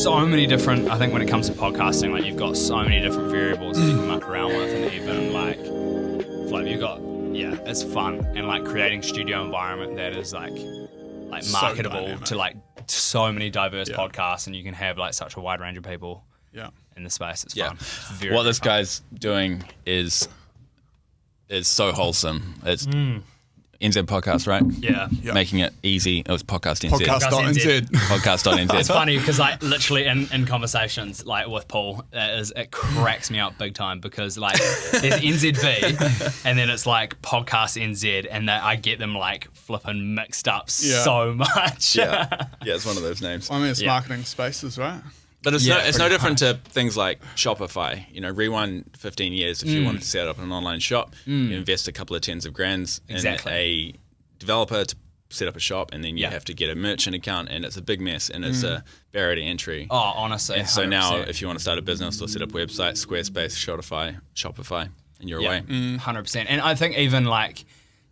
so many different, I think when it comes to podcasting, like you've got so many different variables that you can muck around with, and even like you've got, it's fun, and like creating studio environment that is like marketable to like so many diverse podcasts, and you can have like such a wide range of people in the space. It's fun. It's very, what very this fun. guy's doing is so wholesome. It's NZ Podcast, right? Yeah. Making it easy. It was Podcast NZ. Podcast.nz. Podcast.nz. It's funny because like literally in conversations like with Paul, it cracks me up big time because like there's NZV and then it's like Podcast NZ, and that I get them like flipping mixed up so much. Yeah, it's one of those names. I mean, it's marketing spaces, right? But it's no different to things like Shopify. You know, rewind 15 years, if you wanted to set up an online shop, you invest a couple of tens of grands in a developer to set up a shop, and then you have to get a merchant account, and it's a big mess, and it's a barrier to entry. Oh, honestly. And so now if you want to start a business or set up a website, Squarespace, Shopify, and you're away. 100%. And I think even like,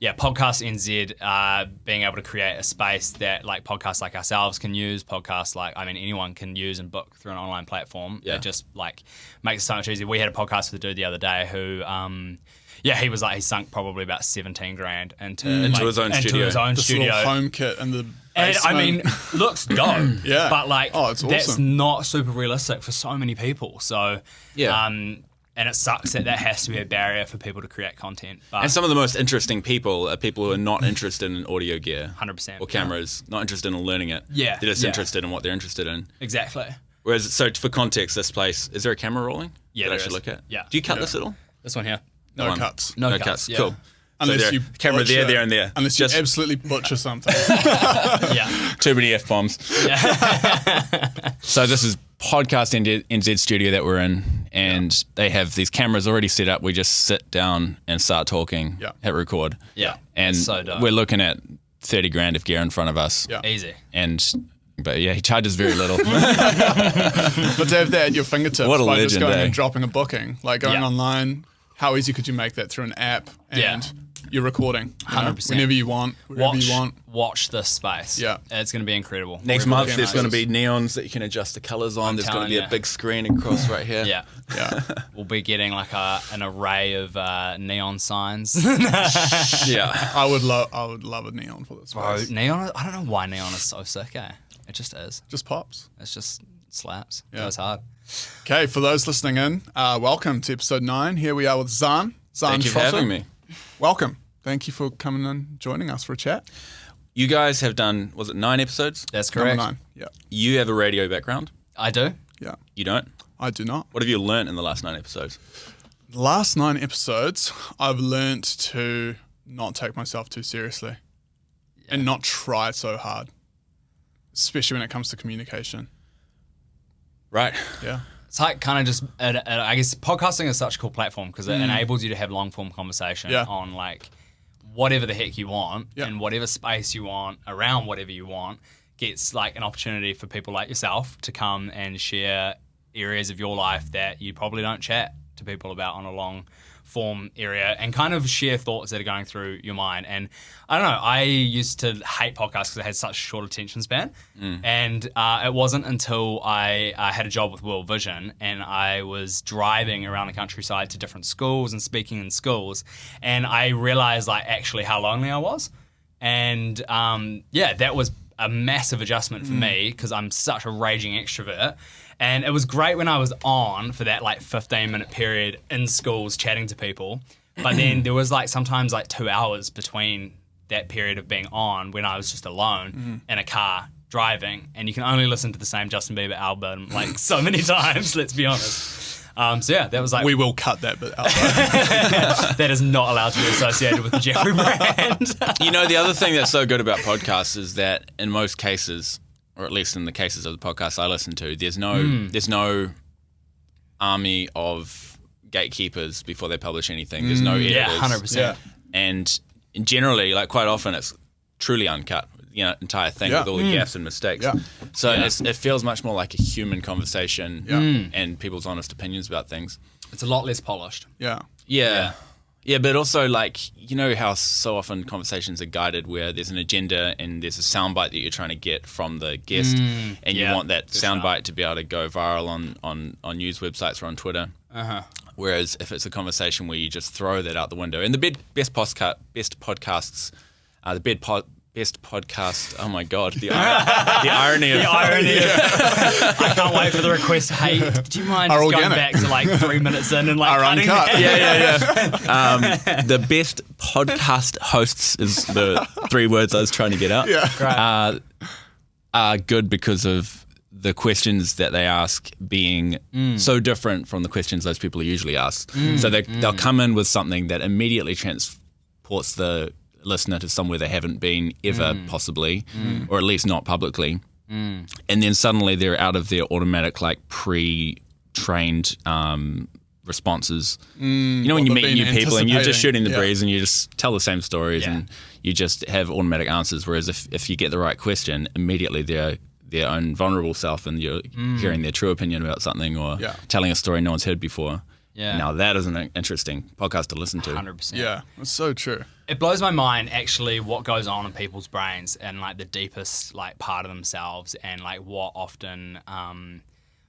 Podcast NZ, being able to create a space that like podcasts like ourselves can use, podcasts like, I mean, anyone can use and book through an online platform. It just like makes it so much easier. We had a podcast with a dude the other day who, he was like, he sunk probably about 17 grand into his own studio. This little home kit and the basement. And I mean, looks dope. But like, it's awesome. That's not super realistic for so many people. So, and it sucks that has to be a barrier for people to create content. But And some of the most interesting people are people who are not interested in audio gear 100%. or cameras, not interested in learning it. Yeah. They're just interested in what they're interested in. Exactly. Whereas, so for context, this place, is there a camera rolling? Yeah, that there I should is. look at? Yeah. Do you cut this at all? This one here. No one. cuts. No No cuts, cuts. yeah. Cool. Unless so you camera butcher- there, and there. Unless you absolutely butcher something. Too many F-bombs. So this is Podcast NZ studio that we're in, and they have these cameras already set up. We just sit down and start talking, hit record. Yeah. And It's so dope. we're looking at 30 grand of gear in front of us. Yeah. Easy. But he charges very little. But to have that at your fingertips What a by just legend, going eh? and dropping a booking, like going online, how easy could you make that through an app and you're recording? 100%. Whenever you want, wherever you want. Watch this space. Yeah. It's going to be incredible. Next We're month, really there's going to nice. be neons that you can adjust the colors on. There's going to telling be ya. a big screen across right here. Yeah. Yeah. We'll be getting like an array of neon signs. Yeah. I would love a neon for this Bro, place. neon, I don't know why neon is so sick, eh? It just is. Just pops. It's just slaps. Yeah. Goes hard. Okay, for those listening in, welcome to episode 9. Here we are with Zahn. Thank you for Trotter. having me. Welcome. Thank you for coming and joining us for a chat. You guys have done, was it 9 episodes? That's correct. Number 9. Yeah. You have a radio background. I do. Yeah. You don't? I do not. What have you learnt in the last 9 episodes? The last 9 episodes, I've learnt to not take myself too seriously and not try so hard, especially when it comes to communication. Right. Yeah. It's like kind of just, I guess podcasting is such a cool platform because it enables you to have long form conversation on like whatever the heck you want and whatever space you want around whatever you want gets like an opportunity for people like yourself to come and share areas of your life that you probably don't chat to people about on a long form area and kind of share thoughts that are going through your mind. And I don't know, I used to hate podcasts because I had such a short attention span. And it wasn't until I had a job with World Vision and I was driving around the countryside to different schools and speaking in schools. And I realized like actually how lonely I was. And that was a massive adjustment for me because I'm such a raging extrovert. And it was great when I was on for that like 15-minute period in schools chatting to people. But then there was like sometimes like 2 hours between that period of being on when I was just alone in a car driving. And you can only listen to the same Justin Bieber album like so many times, let's be honest. That was like... We will cut that bit out. that is not allowed to be associated with the Jeffrey brand. You know, the other thing that's so good about podcasts is that in most cases, or at least in the cases of the podcasts I listen to, there's no army of gatekeepers before they publish anything. There's no editors. Yeah, 100%. Yeah. And generally, like quite often, it's truly uncut. You know, entire thing with all the gaps and mistakes. Yeah. So it feels much more like a human conversation and people's honest opinions about things. It's a lot less polished. Yeah. Yeah. Yeah, but also, like, you know how so often conversations are guided where there's an agenda and there's a soundbite that you're trying to get from the guest, and you want that soundbite to be able to go viral on news websites or on Twitter. Whereas if it's a conversation where you just throw that out the window, and the best podcasts, best podcast. Oh my God, the irony of the irony. I can't wait for the request. Hey, do you mind just going back to like 3 minutes in and like cutting that? Yeah. The best podcast hosts is the 3 words I was trying to get out. Yeah, are good because of the questions that they ask being so different from the questions those people are usually asked. So they'll come in with something that immediately transports the listener to somewhere they haven't been ever, possibly, or at least not publicly. And then suddenly they're out of their automatic, like, pre-trained responses. You know, when you meet new people and you're just shooting the breeze and you just tell the same stories and you just have automatic answers. Whereas if you get the right question, immediately they're their own vulnerable self and you're hearing their true opinion about something or telling a story no one's heard before. Yeah. Now that is an interesting podcast to listen to. 100%. Yeah, that's so true. It blows my mind actually what goes on in people's brains and like the deepest like part of themselves and like what often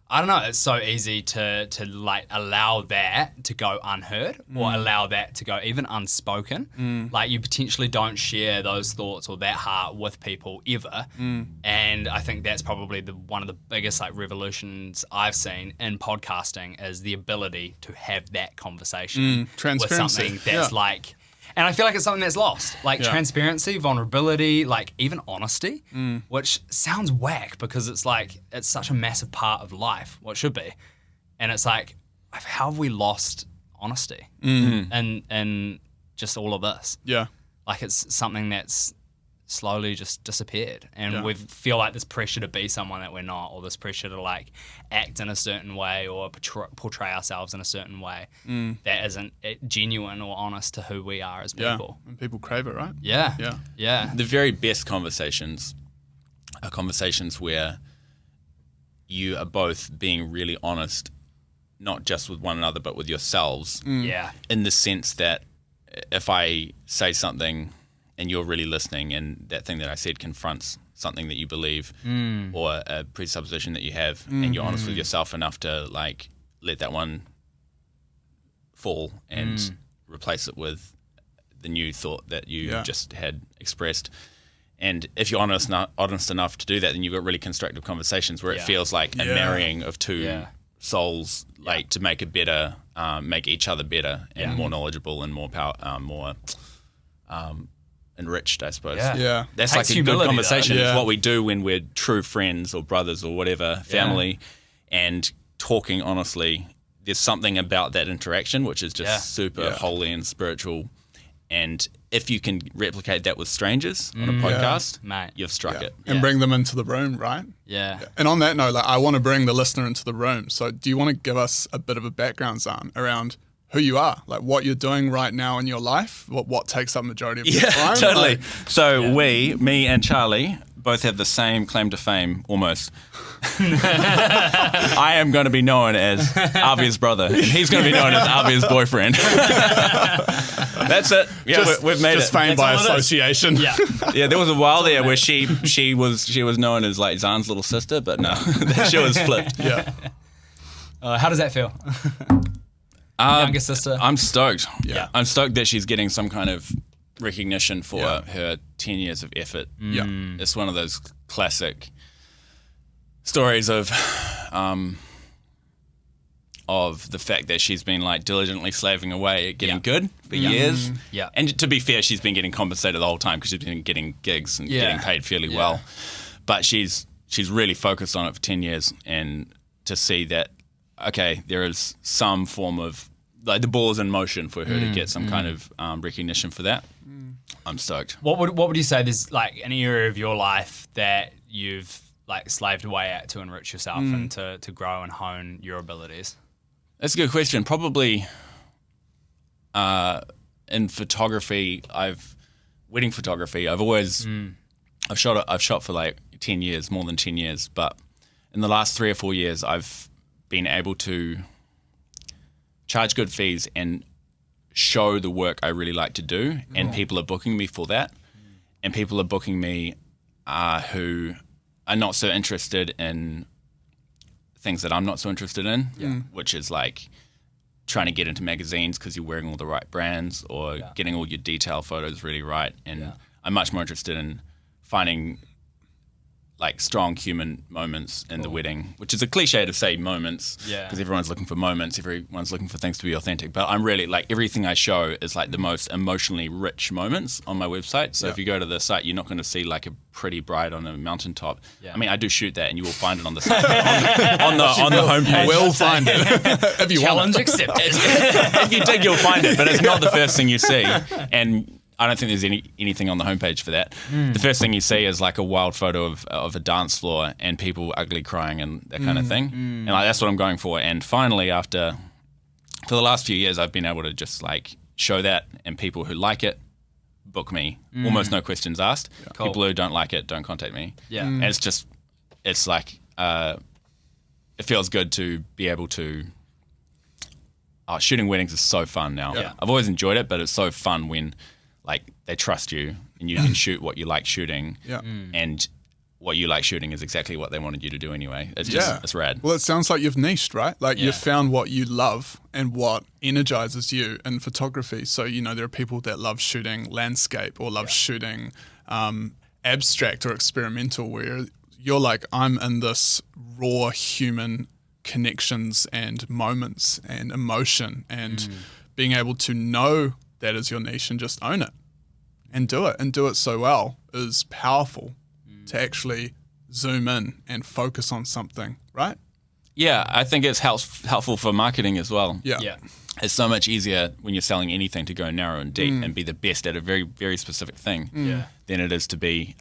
I don't know, it's so easy to like allow that to go unheard or allow that to go even unspoken. Like you potentially don't share those thoughts or that heart with people ever. And I think that's probably one of the biggest like revolutions I've seen in podcasting is the ability to have that conversation with something that's like, and I feel like it's something that's lost, like transparency, vulnerability, like even honesty, which sounds whack because it's like, it's such a massive part of life, what should be. And it's like, how have we lost honesty in just all of this? Yeah. Like it's something that's slowly just disappeared. And we feel like this pressure to be someone that we're not, or this pressure to like act in a certain way or portray ourselves in a certain way that isn't genuine or honest to who we are as people. And people crave it, right? Yeah. The very best conversations are conversations where you are both being really honest, not just with one another, but with yourselves. In the sense that if I say something and you're really listening and that thing that I said confronts something that you believe or a presupposition that you have and you're honest with yourself enough to like let that one fall and replace it with the new thought that you just had expressed. And if you're honest enough to do that, then you've got really constructive conversations where it feels like a marrying of two souls, like to make it better, make each other better and more knowledgeable and more enriched, I suppose. That's like a good conversation. It's what we do when we're true friends or brothers or whatever, family, and talking honestly. There's something about that interaction which is just super holy and spiritual. And if you can replicate that with strangers on a podcast, mate, you've struck it. And bring them into the room, right? And on that note, like, I want to bring the listener into the room. So do you want to give us a bit of a background, Zahn, around who you are, like what you're doing right now in your life, what takes up majority of your time? Totally. Like, so me and Charlie both have the same claim to fame, almost. I am going to be known as Avi's brother, and he's going to be known as Avi's boyfriend. That's it. Yeah, we've made just it. fame by association. Yeah. There was a while there where she was known as like Zahn's little sister, but no, that show was flipped. How does that feel? Younger sister. I'm stoked. I'm stoked that she's getting some kind of recognition for her 10 years of effort. It's one of those classic stories of the fact that she's been like diligently slaving away at getting good for years. And to be fair, she's been getting compensated the whole time because she's been getting gigs and getting paid fairly well. But she's really focused on it for 10 years, and to see that, okay, there is some form of, like, the ball is in motion for her to get some kind of recognition for that. I'm stoked. What would you say there's like an area of your life that you've like slaved away at to enrich yourself and to grow and hone your abilities? That's a good question. Probably in photography, wedding photography, I've always I've shot for like 10 years, more than 10 years, but in the last 3 or 4 years I've been able to charge good fees and show the work I really like to do, and people are booking me for that, and people are booking me who are not so interested in things that I'm not so interested in, which is like trying to get into magazines because you're wearing all the right brands, or getting all your detail photos really right. And I'm much more interested in finding like strong human moments in the wedding, which is a cliche to say moments, because everyone's looking for moments, everyone's looking for things to be authentic. But I'm really like, everything I show is like the most emotionally rich moments on my website. So if you go to the site, you're not going to see like a pretty bride on a mountaintop. I mean, I do shoot that, and you will find it on the site, on the homepage. We'll find it. If you Challenge want it. accepted. If you dig, you'll find it, but it's not the first thing you see. And I don't think there's anything on the homepage for that. The first thing you see is like a wild photo of a dance floor and people ugly crying and that kind of thing. And like, that's what I'm going for. And finally, for the last few years, I've been able to just like show that, and people who like it book me, almost no questions asked. Cool. People who don't like it don't contact me. And it's like, it feels good to be able to, shooting weddings is so fun now. I've always enjoyed it, but it's so fun when like they trust you and you can shoot what you like shooting, and what you like shooting is exactly what they wanted you to do anyway. It's just, it's rad. Well, it sounds like you've niched, right? Like you've found what you love and what energizes you in photography. So, you know, there are people that love shooting landscape or love shooting abstract or experimental, where you're like, I'm in this raw human connections and moments and emotion, and being able to know that is your niche and just own it and do it so well is powerful. To actually zoom in and focus on something, right? Yeah, I think it's helpful for marketing as well. Yeah. It's so much easier when you're selling anything to go narrow and deep and be the best at a very, very specific thing than it is to be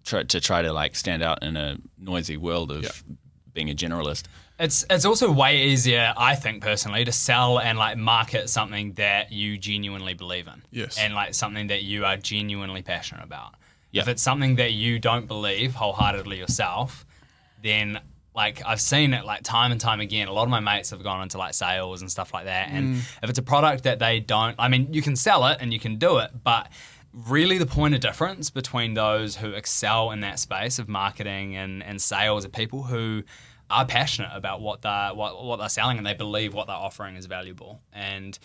try to like stand out in a noisy world of being a generalist. It's also way easier, I think personally, to sell and like market something that you genuinely believe in. Yes. And like something that you are genuinely passionate about. If it's something that you don't believe wholeheartedly yourself, then like I've seen it like time and time again. A lot of my mates have gone into like sales and stuff like that. And if it's a product that they don't, I mean, you can sell it and you can do it, but really the point of difference between those who excel in that space of marketing and sales are people who are passionate about what they're selling, and they believe what they're offering is valuable. And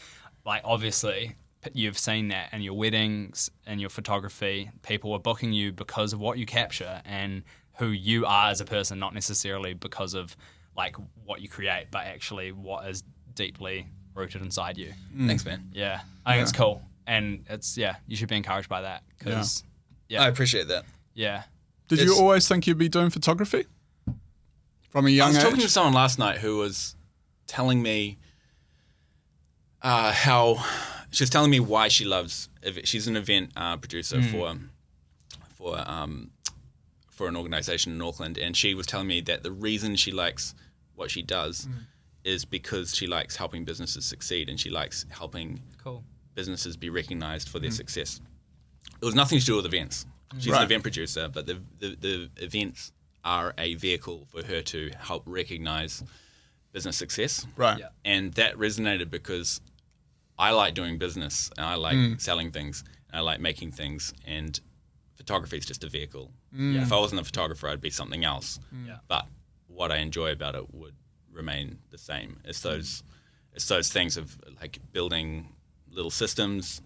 like obviously you've seen that in your weddings and your photography. People are booking you because of what you capture and who you are as a person, not necessarily because of like what you create, but actually what is deeply rooted inside you. Thanks, man. Yeah, I think it's cool, and it's you should be encouraged by that because I appreciate that. Yeah. Did you always think you'd be doing photography from a young age? I was talking to someone last night who was telling me how. She was telling me why she loves. She's an event producer for an organization in Auckland, and she was telling me that the reason she likes what she does is because she likes helping businesses succeed, and she likes helping businesses be recognized for their success. It was nothing to do with events. She's an event producer, but the events are a vehicle for her to help recognize business success. Right. Yeah. And that resonated because I like doing business, and I like selling things, and I like making things, and photography is just a vehicle. If I wasn't a photographer, I'd be something else. But what I enjoy about it would remain the same. It's those things of like building little systems,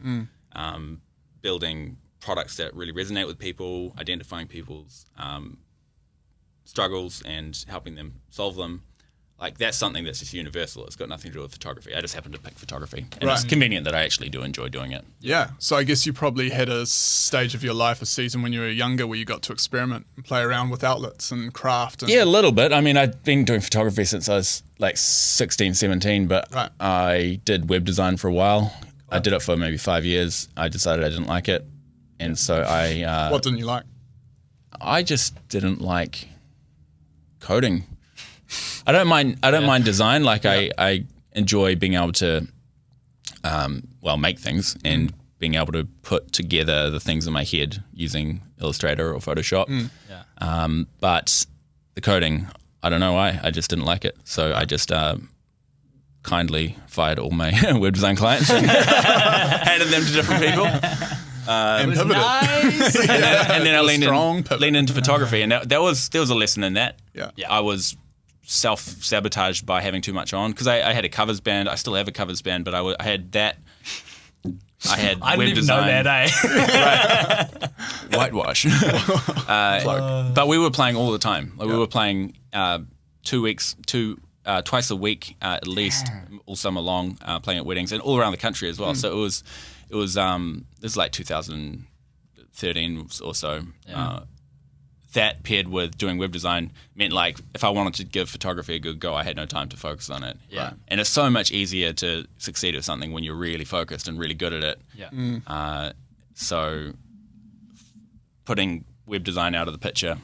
building products that really resonate with people, identifying people's struggles and helping them solve them. Like that's something that's just universal. It's got nothing to do with photography. I just happen to pick photography. And it's convenient that I actually do enjoy doing it. Yeah. So I guess you probably had a stage of your life, a season when you were younger where you got to experiment and play around with outlets and craft. Yeah, a little bit. I mean, I've been doing photography since I was like 16, 17, but I did web design for a while. I did it for maybe 5 years. I decided I didn't like it. And so I... what didn't you like? I just didn't like coding. I don't mind design. Like I enjoy being able to, make things and being able to put together the things in my head using Illustrator or Photoshop. But the coding, I don't know why. I just didn't like it. So I just kindly fired all my web design clients and handed them to different people. And pivoted. Nice. and then I leaned into photography, and there was a lesson in that. Yeah. I was self-sabotaged by having too much on, because I had a covers band. I still have a covers band, but I had that. I had I web didn't even design. know that, eh? Right. Whitewash. But we were playing all the time. We were playing twice a week at least, all summer long, playing at weddings and all around the country as well. So it was this is like 2013 or so. That paired with doing web design meant, like, if I wanted to give photography a good go, I had no time to focus on it. Yeah. And it's so much easier to succeed at something when you're really focused and really good at it. Yeah. So putting web design out of the picture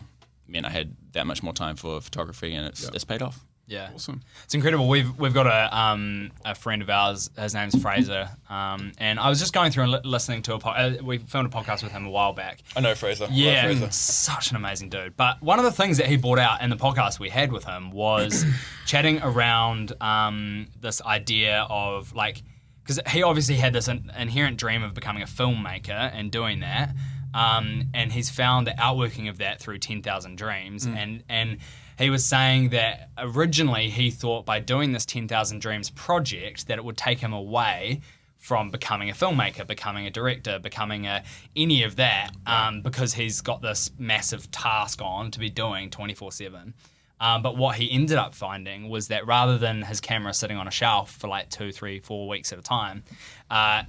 meant I had that much more time for photography, and it's paid off. Yeah, awesome. It's incredible. We've got a friend of ours. His name's Fraser, and I was just going through and listening to we filmed a podcast with him a while back. I know Fraser. Yeah, Love Fraser. such an amazing dude. But one of the things that he brought out in the podcast we had with him was chatting around this idea of, like, because he obviously had this inherent dream of becoming a filmmaker and doing that, and he's found the outworking of that through 10,000 Dreams, and he was saying that originally he thought by doing this 10,000 Dreams project that it would take him away from becoming a filmmaker, becoming a director, becoming any of that, because he's got this massive task on to be doing 24/7. But what he ended up finding was that rather than his camera sitting on a shelf for like 2, 3, 4 weeks at a time,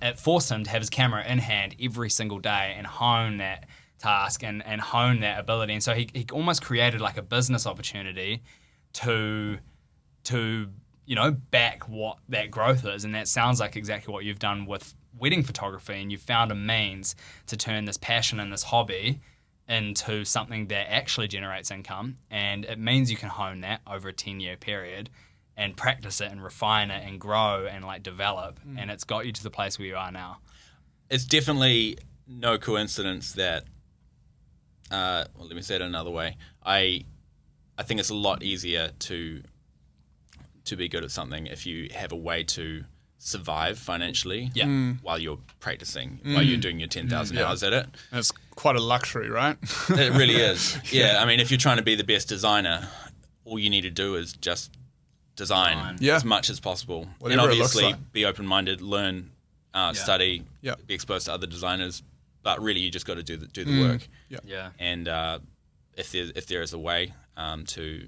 it forced him to have his camera in hand every single day and hone that task and hone that ability. And so he almost created like a business opportunity to back what that growth is. And that sounds like exactly what you've done with wedding photography, and you've found a means to turn this passion and this hobby into something that actually generates income, and it means you can hone that over a 10-year period and practice it and refine it and grow and like develop, and it's got you to the place where you are now. It's definitely no coincidence that let me say it another way. I think it's a lot easier to be good at something if you have a way to survive financially while you're practicing, while you're doing your 10,000 hours at it. It's quite a luxury, right? It really is. Yeah, I mean, if you're trying to be the best designer, all you need to do is just design as much as possible. Whatever, and obviously be open-minded, learn, study, be exposed to other designers. But really, you just got to do the work. Yeah. And if there is a way to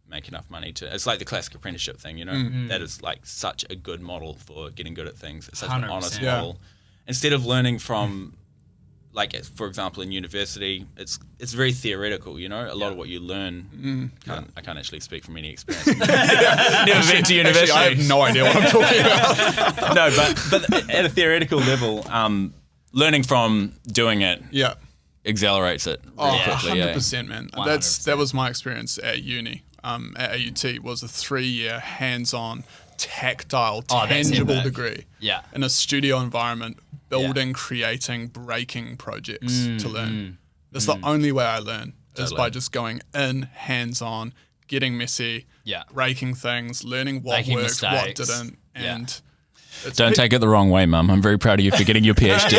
make enough money it's like the classic apprenticeship thing, that is like such a good model for getting good at things. It's such an honest model. Instead of learning from, like, for example, in university, it's very theoretical, a lot of what you learn. I can't actually speak from any experience. Never been to university. I have no idea what I'm talking about. No, but at a theoretical level, learning from doing it accelerates it really quickly. 100%, man. 100%. That was my experience at uni. At AUT was a 3-year hands-on, tactile, tangible degree in a studio environment, building, creating, breaking projects to learn. That's the only way I learn, is by just going in, hands-on, getting messy, breaking things, learning what Making worked, mistakes. what didn't, and... Don't take it the wrong way, Mum. I'm very proud of you for getting your PhD.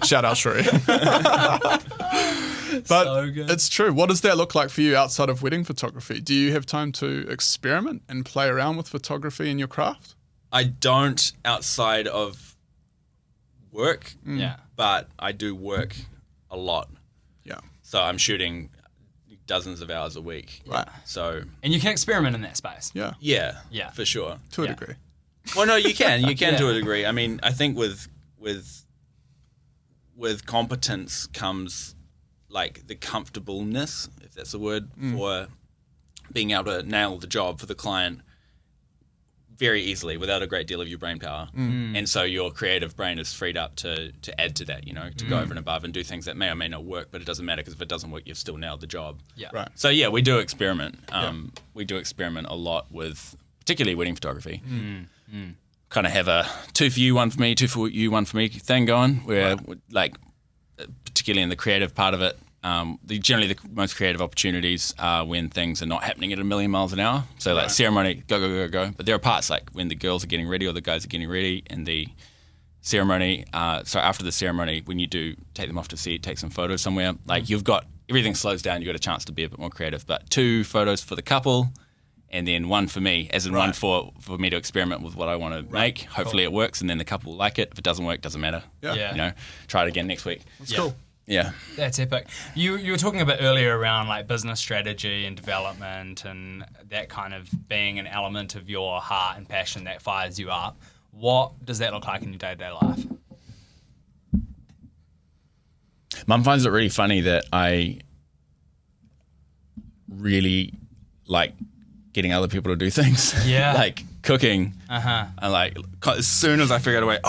Shout out, Sheree. But So good. It's true. What does that look like for you outside of wedding photography? Do you have time to experiment and play around with photography in your craft? I don't outside of work, Yeah. but I do work a lot. Yeah. So I'm shooting dozens of hours a week. Right. So And you can experiment in that space. Yeah. yeah, for sure. To a degree. Well, no, you can to a degree. I mean, I think with competence comes like the comfortableness, if that's a word, for being able to nail the job for the client very easily without a great deal of your brain power. And so your creative brain is freed up to add to that, to go over and above and do things that may or may not work, but it doesn't matter because if it doesn't work, you've still nailed the job. Yeah. Right. So yeah, we do experiment. We do experiment a lot with particularly wedding photography. Kind of have a 2 for you, 1 for me, 2 for you, 1 for me thing going, where like particularly in the creative part of it, generally the most creative opportunities are when things are not happening at 1,000,000 miles an hour. So like ceremony, go, go, go, go. But there are parts like when the girls are getting ready or the guys are getting ready and the ceremony. So after the ceremony, when you do take them off to see, take some photos somewhere, like you've got, everything slows down. You've got a chance to be a bit more creative. But 2 photos for the couple and then 1 for me, as in 1 for me to experiment with what I want to make. Hopefully it works and then the couple will like it. If it doesn't work, doesn't matter. You know, try it again next week. That's cool. Yeah. That's epic. You were talking a bit earlier around like business strategy and development and that kind of being an element of your heart and passion that fires you up. What does that look like in your day-to-day life? Mum finds it really funny that I really like getting other people to do things. Yeah. Like cooking. And like as soon as I figure out a way,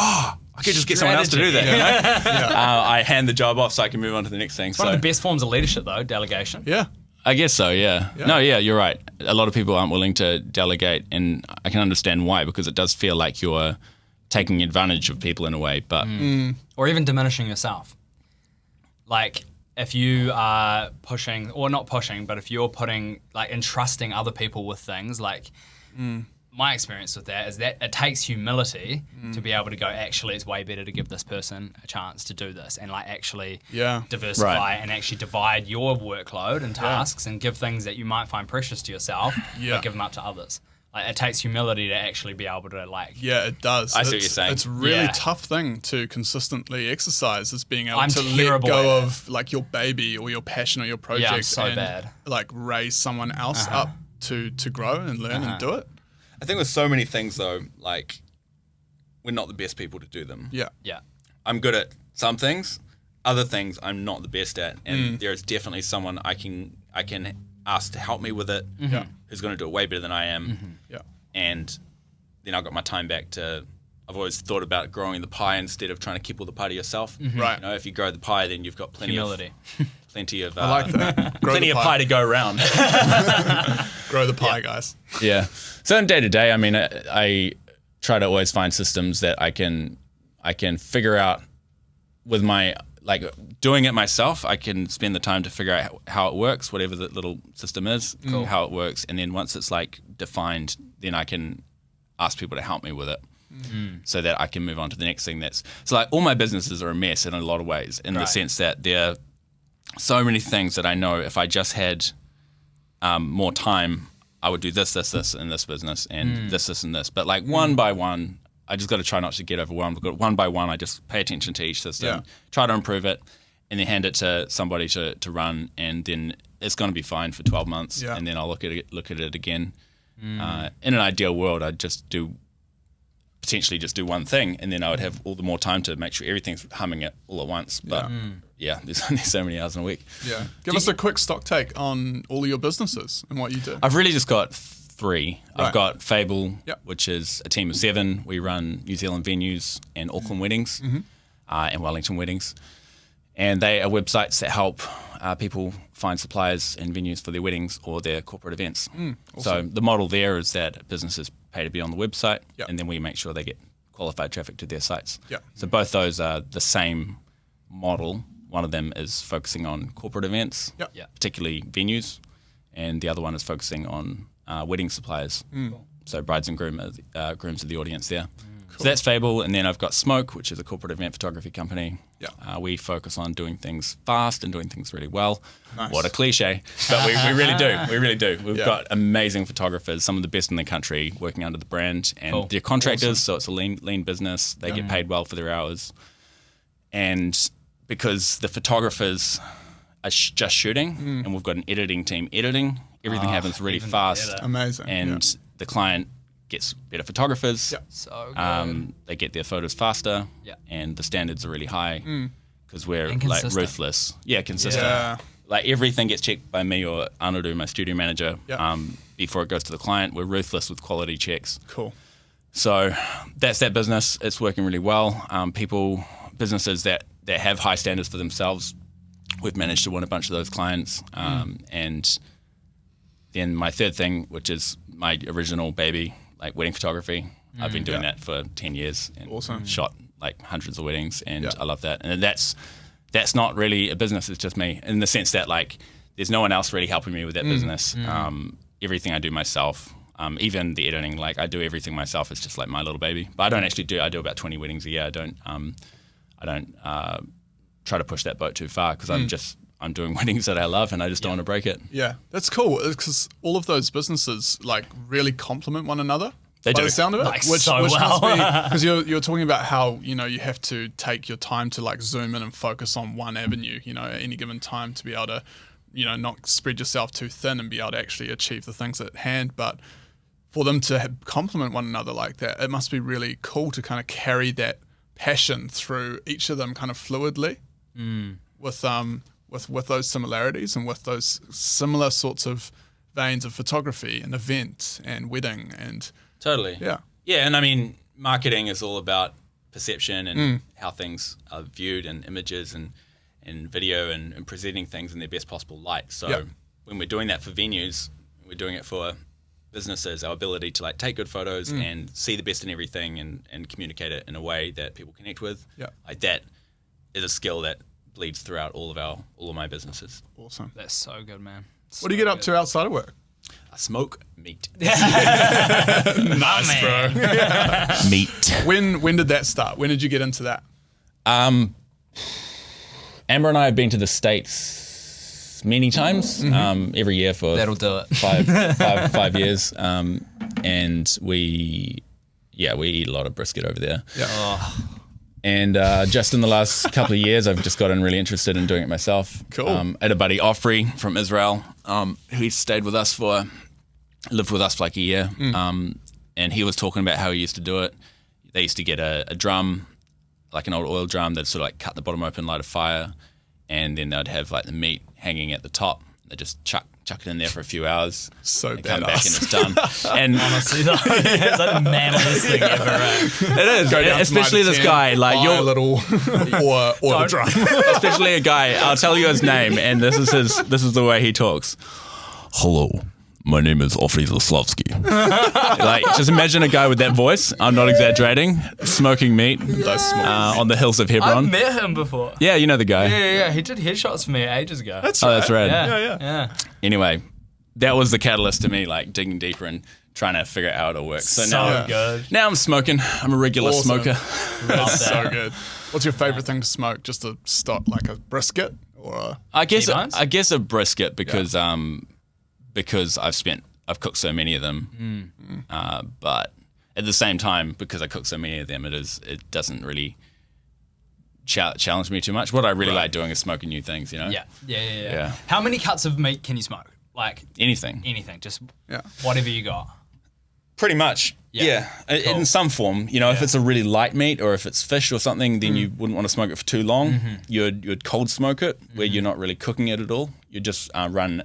I could just get someone else to do that. You know? I hand the job off so I can move on to the next thing. It's one of the best forms of leadership, though, delegation. Yeah. I guess so, yeah. No, yeah, you're right. A lot of people aren't willing to delegate, and I can understand why, because it does feel like you're taking advantage of people in a way, but... Or even diminishing yourself. Like, if you are pushing, or not pushing, but if you're putting, like, entrusting other people with things, like... My experience with that is that it takes humility to be able to go, actually, it's way better to give this person a chance to do this and like actually diversify and actually divide your workload and tasks and give things that you might find precious to yourself, but give them up to others. Like it takes humility to actually be able to like... Yeah, it does. I see what you're saying. It's a really tough thing to consistently exercise, is being able to let go of like your baby or your passion or your project and like raise someone else up to grow and learn and do it. I think with so many things though, like we're not the best people to do them. Yeah. I'm good at some things, other things I'm not the best at, and there is definitely someone I can ask to help me with it, who's going to do it way better than I am. And then I've got my time back to. I've always thought about growing the pie instead of trying to keep all the pie to yourself. Right. You know, if you grow the pie, then you've got plenty of I like that. Plenty of pie to go around. Grow the pie, guys. Yeah. So in day to day, I mean, I try to always find systems that I can figure out with my, like doing it myself. I can spend the time to figure out how it works, whatever the little system is, how it works. And then once it's like defined, then I can ask people to help me with it. So that I can move on to the next thing. So like all my businesses are a mess in a lot of ways, in the sense that they're so many things that I know if I just had more time, I would do this in this business and this and this. But like one by one, I just got to try not to get overwhelmed. But one by one, I just pay attention to each system, try to improve it, and then hand it to somebody to run, and then it's going to be fine for 12 months, and then I'll look at it again. In an ideal world, I'd potentially just do one thing, and then I would have all the more time to make sure everything's humming it all at once. But there's only so many hours in a week. Yeah. Give us a quick stock take on all of your businesses and what you do. I've really just got 3. I've got Fable, which is a team of 7. We run New Zealand venues and Auckland weddings and Wellington weddings. And they are websites that help people find suppliers and venues for their weddings or their corporate events. Awesome. So the model there is that businesses pay to be on the website, and then we make sure they get qualified traffic to their sites. So both those are the same model. One of them is focusing on corporate events, particularly venues, and the other one is focusing on wedding suppliers. So brides and grooms are the audience there. So that's Fable, and then I've got Smoke, which is a corporate event photography company. We focus on doing things fast and doing things really well. Nice. What a cliche, but we really do. We really do. We've got amazing photographers, some of the best in the country, working under the brand, and they're contractors, so it's a lean business. They get paid well for their hours, and because the photographers are just shooting, and we've got an editing team editing, everything happens really fast. Better. Amazing. And the client gets better photographers. So good. They get their photos faster, and the standards are really high because we're like ruthless. Consistent. Like everything gets checked by me or Anaru, my studio manager, before it goes to the client. We're ruthless with quality checks. Cool. So that's that business. It's working really well. Businesses that have high standards for themselves, we've managed to win a bunch of those clients. And then my third thing, which is my original baby, like wedding photography. I've been doing that for 10 years and shot like hundreds of weddings, and I love that. And that's that's not really a business. It's just me, in the sense that like there's no one else really helping me with that business. Everything I do myself. Even the editing, like I do everything myself. It's just like my little baby. But I don't actually do. I do about 20 weddings a year. I don't try to push that boat too far because I'm doing weddings that I love and I just don't want to break it. Yeah, that's cool because all of those businesses like really complement one another. They do. By the sound of it, like, so well. Because you're talking about how you have to take your time to like zoom in and focus on one avenue. At any given time to be able to, not spread yourself too thin and be able to actually achieve the things at hand. But for them to complement one another like that, it must be really cool to kind of carry that passion through each of them kind of fluidly with those similarities and with those similar sorts of veins of photography and event and wedding and totally. Yeah, and I mean, marketing is all about perception and how things are viewed and images and video and presenting things in their best possible light. So when we're doing that for venues, we're doing it for businesses, our ability to like take good photos and see the best in everything and communicate it in a way that people connect with. Like that is a skill that bleeds throughout all of my businesses. Awesome. That's so good, man. What do you get up to outside of work? I smoke meat. Nice, bro. Meat. When did that start? When did you get into that? Amber and I have been to the States many times, every year for That'll do it. five years. And we eat a lot of brisket over there. Yeah. Oh. And just in the last couple of years, I've just gotten really interested in doing it myself. Cool. I had a buddy, Offrey, from Israel, who lived with us for like a year. And he was talking about how he used to do it. They used to get a drum, like an old oil drum, that sort of like cut the bottom open, light a fire, and then they'd have like the meat hanging at the top. They just chuck it in there for a few hours. So and come back and it's done. And honestly, though, it's like the manliest thing ever. Right? It is, especially this guy. Like your little or the drum. Especially a guy. I'll tell you his name, and this is the way he talks. Hello, my name is Offrey Zaslavsky. Like, just imagine a guy with that voice. I'm not exaggerating. Smoking meat on the hills of Hebron. I've met him before. Yeah, you know the guy. Yeah. He did headshots for me ages ago. That's right. That's right. Yeah. Anyway, that was the catalyst to me, like digging deeper and trying to figure out how it works. So now I'm smoking. I'm a regular smoker. That's so good. What's your favorite thing to smoke? Just a stock, like a brisket, or I guess a brisket because I've cooked so many of them. But at the same time, because I cook so many of them, it doesn't really challenge me too much. What I really like doing is smoking new things, Yeah. How many cuts of meat can you smoke? Like anything, just whatever you got. Pretty much. Yeah. Cool. In some form, if it's a really light meat or if it's fish or something, then you wouldn't want to smoke it for too long. You'd cold smoke it where you're not really cooking it at all. You just run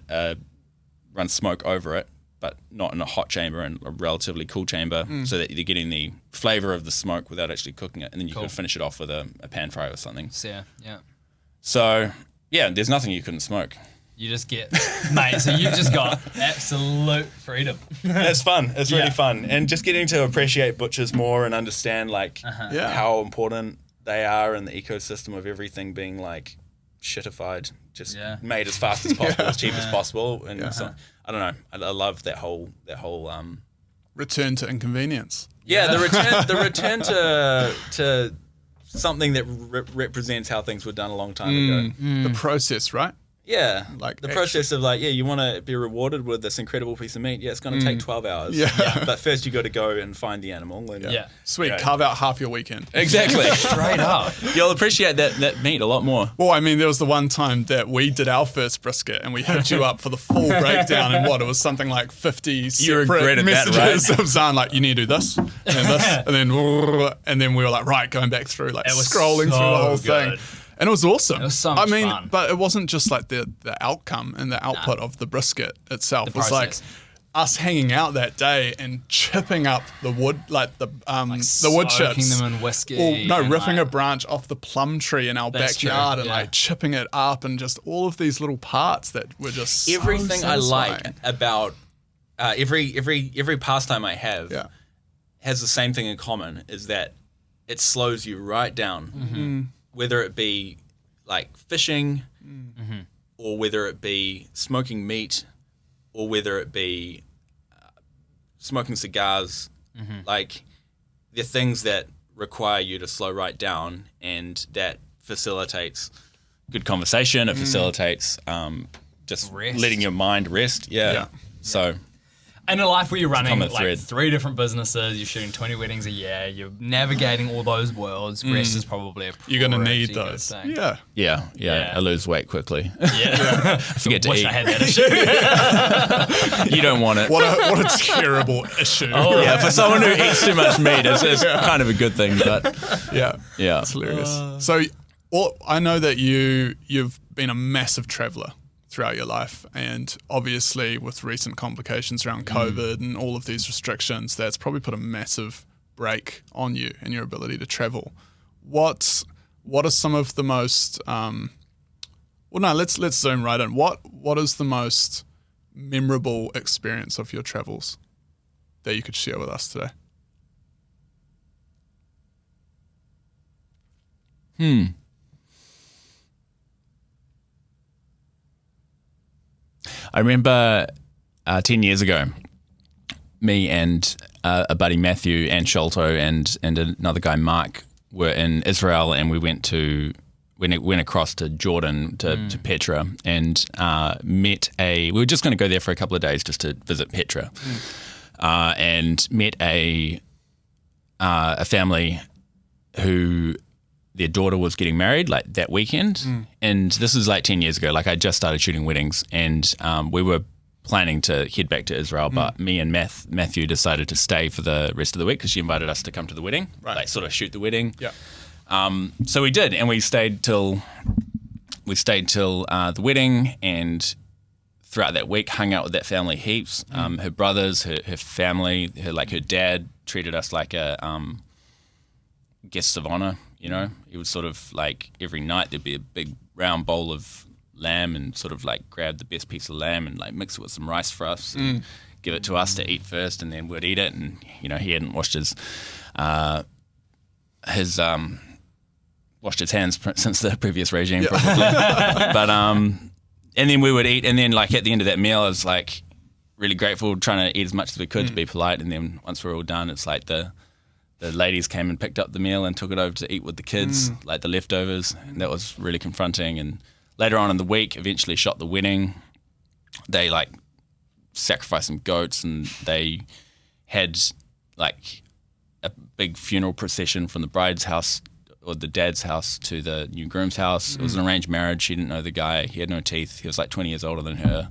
smoke over it, but not in a hot chamber, and a relatively cool chamber, so that you're getting the flavor of the smoke without actually cooking it, and then you can finish it off with a pan fry or something. So there's nothing you couldn't smoke. You just get, mate, so you've just got absolute freedom. That's fun. It's really fun. And just getting to appreciate butchers more and understand how important they are in the ecosystem of everything being like shitified, just made as fast as possible, as cheap as possible. And so, I don't know. I love that whole return to inconvenience. Yeah, the return to something that represents how things were done a long time ago. The process, right? Yeah, like the process of you want to be rewarded with this incredible piece of meat. Yeah, it's going to take 12 hours. But first you got to go and find the animal. And, Sweet, carve out half your weekend. Exactly. Straight up. You'll appreciate that meat a lot more. Well, I mean, there was the one time that we did our first brisket and we hit you up for the full breakdown, and it was something like 50 separate messages of Zahn, like, you need to do this and this, and then we were like, right, going back through, like scrolling through the whole thing. And it was awesome. It was so much fun. But it wasn't just like the outcome and the output of the brisket itself. It was like us hanging out that day and chipping up the wood, the wood chips. Soaking them in whiskey. Ripping a branch off the plum tree in our backyard and chipping it up, and just all of these little parts that were just everything so I like about every pastime I have has the same thing in common, is that it slows you right down. Whether it be like fishing, or whether it be smoking meat, or whether it be smoking cigars, like they're things that require you to slow right down, and that facilitates good conversation. It facilitates just rest. letting your mind rest. Yeah. So. In a life where you're running like thread. 3 different businesses, you're shooting 20 weddings a year, you're navigating all those worlds, rest is probably you're going to need those. Yeah. I lose weight quickly. Yeah. I forget to Wish eat. I had that issue. You don't want it. What a terrible issue. Oh, yeah, for someone who eats too much meat, it's kind of a good thing. But yeah, it's hilarious. So, I know that you've been a massive traveler throughout your life, and obviously with recent complications around COVID and all of these restrictions, that's probably put a massive brake on you and your ability to travel. What are some of the most let's zoom right in. What is the most memorable experience of your travels that you could share with us today? I remember 10 years ago, me and a buddy Matthew and Sholto and another guy Mark were in Israel, and we went across to Jordan to Petra and we were just going to go there for a couple of days just to visit Petra, and met a family who their daughter was getting married like that weekend. And this is like 10 years ago. Like I just started shooting weddings, and we were planning to head back to Israel, but me and Matthew decided to stay for the rest of the week because she invited us to come to the wedding, like sort of shoot the wedding. Yeah. So we did, and we stayed till the wedding, and throughout that week hung out with that family heaps. Her brothers, her family, her dad treated us like a guests of honor. You know, it was sort of like every night there'd be a big round bowl of lamb, and sort of like grab the best piece of lamb and like mix it with some rice for us and give it to us to eat first, and then we'd eat it. And you know, he hadn't washed his hands since the previous regime, probably. But and then we would eat, and then like at the end of that meal, I was like really grateful, trying to eat as much as we could to be polite. And then once we're all done, it's like the ladies came and picked up the meal and took it over to eat with the kids, like the leftovers. And that was really confronting. And later on in the week, eventually shot the wedding. They like sacrificed some goats, and they had like a big funeral procession from the bride's house or the dad's house to the new groom's house. It was an arranged marriage. She didn't know the guy. He had no teeth. He was like 20 years older than her.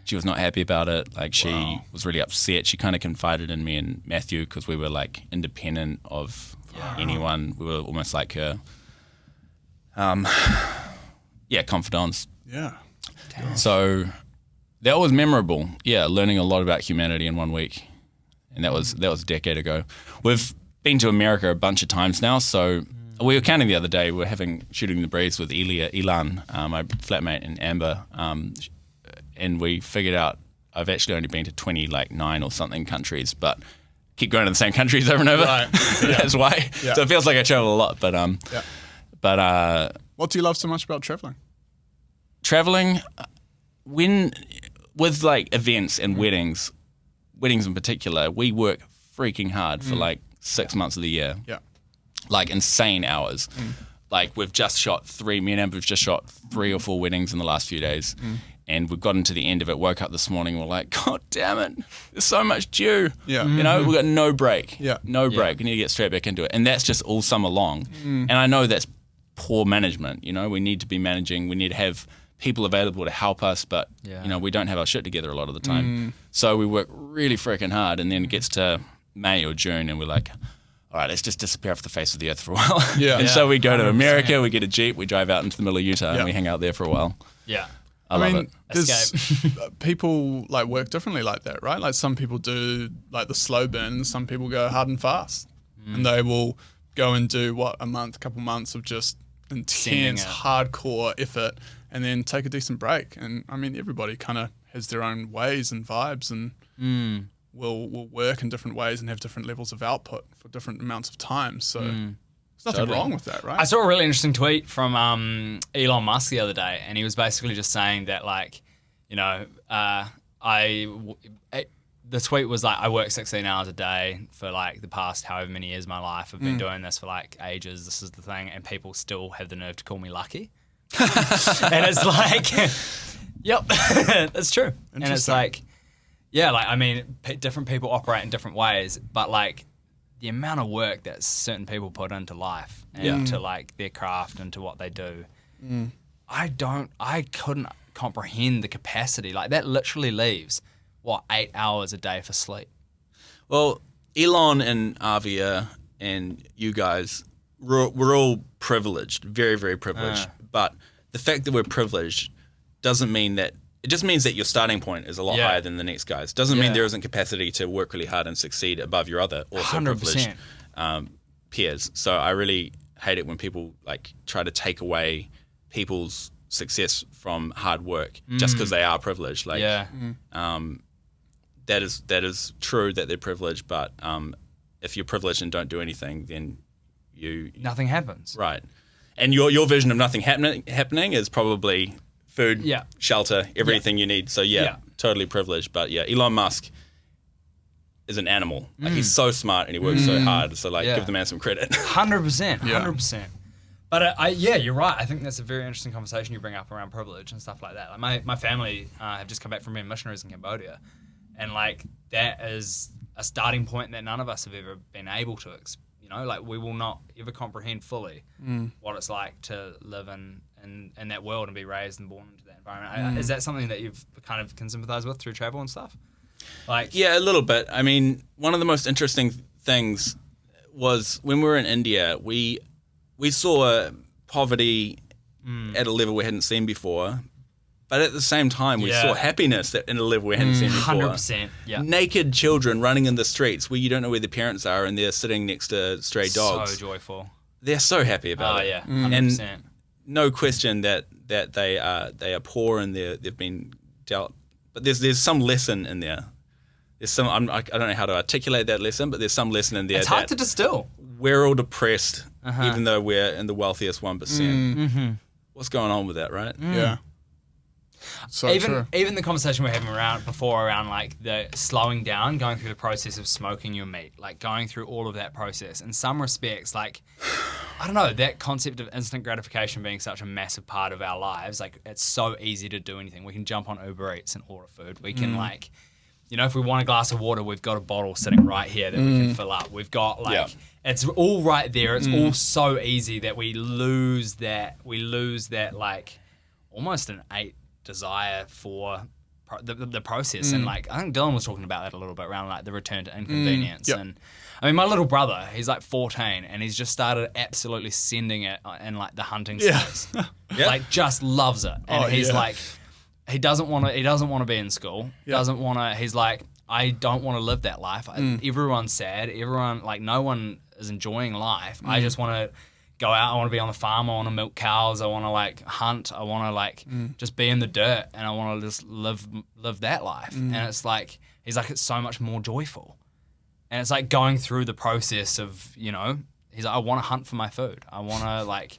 She was not happy about it. Like she was really upset. She kind of confided in me and Matthew because we were like independent of anyone. We were almost like her, confidants. Yeah. So that was memorable. Yeah, learning a lot about humanity in 1 week, and that was a decade ago. We've been to America a bunch of times now. So we were counting the other day. We were shooting the breeze with Elan, my flatmate, and Amber. And we figured out I've actually only been to 29 or something countries, but keep going to the same countries over and over. Right. That's why. Yeah. So it feels like I travel a lot. But what do you love so much about traveling? Traveling, with like events and weddings in particular, we work freaking hard for like 6 months of the year. Yeah. Like insane hours. Like me and Amber have just shot 3 or 4 weddings in the last few days. And we've gotten to the end of it, woke up this morning, we're like, God damn it, there's so much due. Yeah. You know, we've got no break. Yeah. No break. We need to get straight back into it. And that's just all summer long. And I know that's poor management. You know, we need to be managing. We need to have people available to help us, but, you know, we don't have our shit together a lot of the time. So we work really freaking hard, and then it gets to May or June, and we're like, all right, let's just disappear off the face of the earth for a while. Yeah. And so we go to America, we get a Jeep, we drive out into the middle of Utah, and we hang out there for a while. Yeah. I love it. People like work differently like that, right? Like some people do like the slow burn, some people go hard and fast, and they will go and do a couple months of just intense, hardcore effort, and then take a decent break. And I mean, everybody kind of has their own ways and vibes, and will work in different ways and have different levels of output for different amounts of time. So it's Nothing wrong with that, right? I saw a really interesting tweet from Elon Musk the other day, and he was basically just saying that, like, you know, the tweet was like, I work 16 hours a day for like the past however many years of my life. I've been doing this for like ages. This is the thing, and people still have the nerve to call me lucky. And it's like, yep, that's true. And it's like, yeah, like, I mean, different people operate in different ways, but like, the amount of work that certain people put into life and to like their craft and to what they do, I couldn't comprehend the capacity. Like, that literally leaves, 8 hours a day for sleep? Well, Elon and Avia and you guys, we're all privileged, very, very privileged. But the fact that we're privileged doesn't mean that, it just means that your starting point is a lot higher than the next guy's. Doesn't mean there isn't capacity to work really hard and succeed above your other also 100%. Privileged peers. So I really hate it when people like try to take away people's success from hard work just because they are privileged. Like, that is true that they're privileged, but if you're privileged and don't do anything, then nothing happens. Right. And your vision of nothing happening is probably food, shelter, everything you need. So totally privileged. But Elon Musk is an animal. Like, he's so smart and he works so hard. So like, give the man some credit. 100%. 100%. But you're right. I think that's a very interesting conversation you bring up around privilege and stuff like that. Like, my family have just come back from being missionaries in Cambodia, and like, that is a starting point that none of us have ever been able to. Like, we will not ever comprehend fully what it's like to live in that world and be raised and born into that environment. Is that something that you've kind of can sympathize with through travel and stuff? Like, yeah, a little bit. I mean, one of the most interesting things was when we were in India, we saw poverty at a level we hadn't seen before, but at the same time, we saw happiness in a level we hadn't seen before. 100%. Yeah. Naked children running in the streets where you don't know where their parents are, and they're sitting next to stray dogs. So joyful. They're so happy about it. Oh yeah, 100%. And no question that they are poor and they've been dealt. But there's some lesson in there. There's some I don't know how to articulate that lesson, but there's some lesson in there. It's hard to distill. We're all depressed, even though we're in the wealthiest 1%. What's going on with that, right? Yeah. So true. Even the conversation we're having around like the slowing down, going through the process of smoking your meat, like going through all of that process. In some respects, like, I don't know, that concept of instant gratification being such a massive part of our lives, like, it's so easy to do anything. We can jump on Uber Eats and order food. We can like, if we want a glass of water, we've got a bottle sitting right here that we can fill up. We've got like, it's all right there. It's all so easy that we lose that like almost innate desire for the process. And like, I think Dylan was talking about that a little bit around like the return to inconvenience. And I mean, my little brother, he's like 14 and he's just started absolutely sending it in like the hunting space. Like, just loves it. And he's like, he doesn't want to be in school. Doesn't want to. He's like, I don't want to live that life. Everyone's sad. Everyone, like, no one is enjoying life. I just want to go out. I want to be on the farm. I want to milk cows. I want to like hunt. I want to like just be in the dirt, and I want to just live that life. And it's like, he's like, it's so much more joyful. And it's like going through the process of, he's like, I want to hunt for my food. I want to like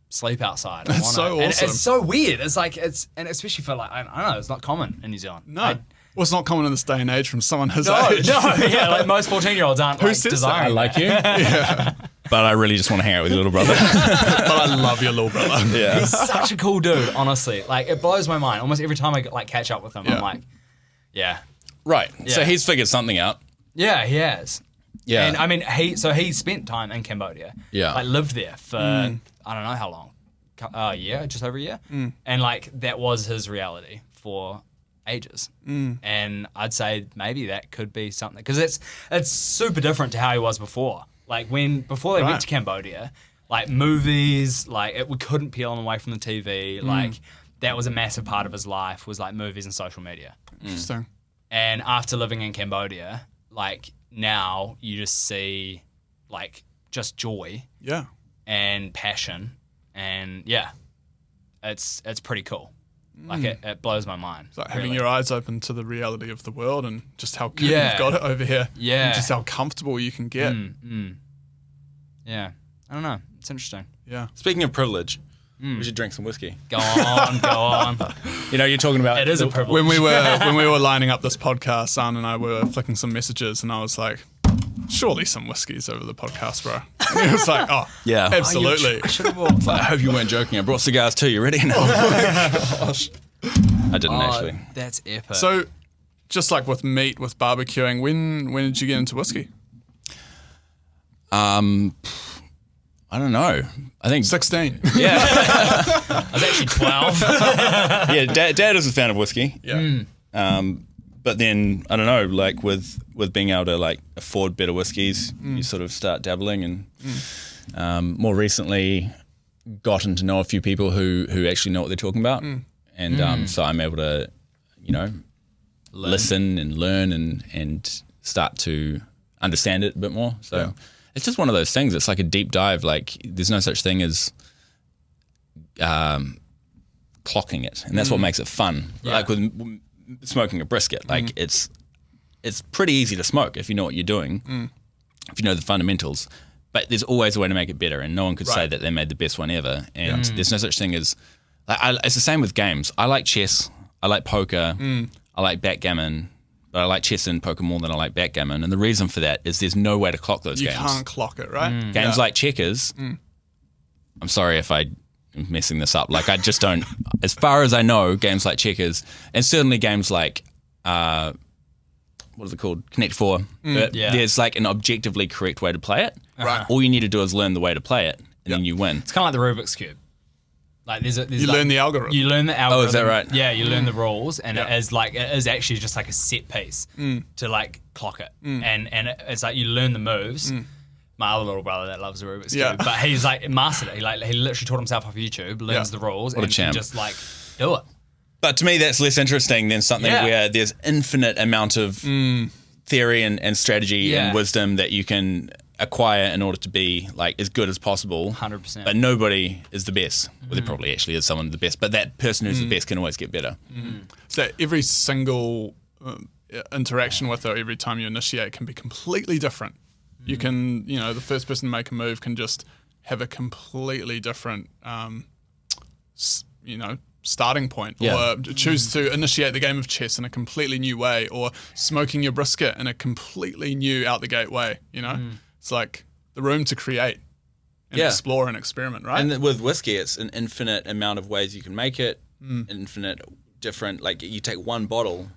sleep outside. That's so awesome. And it's so weird. It's like, and especially for like, I don't know, it's not common in New Zealand. No. Well, it's not common in this day and age from someone his age. Like most 14-year-olds aren't like desiring. I like you. But I really just want to hang out with your little brother. But I love your little brother. He's such a cool dude, honestly. Like, it blows my mind. Almost every time I like catch up with him, I'm like, Right. Yeah. So he's figured something out. Yeah, he has. Yeah. And I mean, he spent time in Cambodia. Yeah. Like, lived there for, I don't know how long. A year, just over a year. And like, that was his reality for ages. And I'd say maybe that could be something, because it's super different to how he was before. Like, before they went to Cambodia, like movies, like we couldn't peel him away from the TV. Like, that was a massive part of his life, was like movies and social media. Interesting. And after living in Cambodia, like, now you just see like just joy and passion. And it's pretty cool. Like, it blows my mind. It's like having your eyes open to the reality of the world and just how good you've got it over here. Yeah. And just how comfortable you can get. Yeah, I don't know. It's interesting. Yeah. Speaking of privilege, we should drink some whiskey. Go on. You know, you're talking about It is a privilege. When we were lining up this podcast, Zahn and I were flicking some messages, and I was like, surely some whiskies over the podcast, bro. And he was like, oh, Yeah. absolutely. I should have bought. I hope you weren't joking. I brought cigars too. You ready? No. Gosh. I didn't actually. That's epic. So, just like with meat, with barbecuing, when did you get into whiskey? I don't know. I think 16. Yeah. I was actually 12. Yeah. Dad was a fan of whiskey. Yeah. But then I don't know, like with being able to like afford better whiskeys, you sort of start dabbling, and more recently gotten to know a few people who actually know what they're talking about, and so I'm able to, you know, listen and learn and start to understand it a bit more. So it's just one of those things. It's like a deep dive. Like there's no such thing as clocking it, and that's what makes it fun. Yeah. Like with smoking a brisket, like it's pretty easy to smoke if you know what you're doing, if you know the fundamentals. But there's always a way to make it better, and no one could say that they made the best one ever. And there's no such thing as it's the same with games. I like chess, I like poker, I like backgammon, but I like chess and poker more than I like backgammon. And the reason for that is there's no way to clock those games. You can't clock it, right? Games like checkers, I'm sorry if I'm messing this up. Like I just don't, as far as I know, games like checkers, and certainly games like, what is it called? Connect 4. There's like an objectively correct way to play it. Right. All you need to do is learn the way to play it, and then you win. It's kind of like the Rubik's Cube. Like there's You learn the algorithm. You learn the algorithm. Oh, is that right? Yeah, you learn the rules, and it is actually just like a set piece to like clock it, and it's like you learn the moves. My other little brother that loves the Rubik's Cube, but he's like mastered it. He literally taught himself off YouTube, learns the rules, and can just like do it. But to me, that's less interesting than something where there's infinite amount of theory and strategy and wisdom that you can acquire in order to be like as good as possible. 100%. But nobody is the best. Well, there probably actually is someone the best, but that person who's the best can always get better. So every single interaction with her, every time you initiate, can be completely different. You can, the first person to make a move can just have a completely different, starting point, or choose to initiate the game of chess in a completely new way, or smoking your brisket in a completely new out the gate way. It's like the room to create and explore and experiment, right? And with whiskey, it's an infinite amount of ways you can make it, infinite different, like you take one bottle,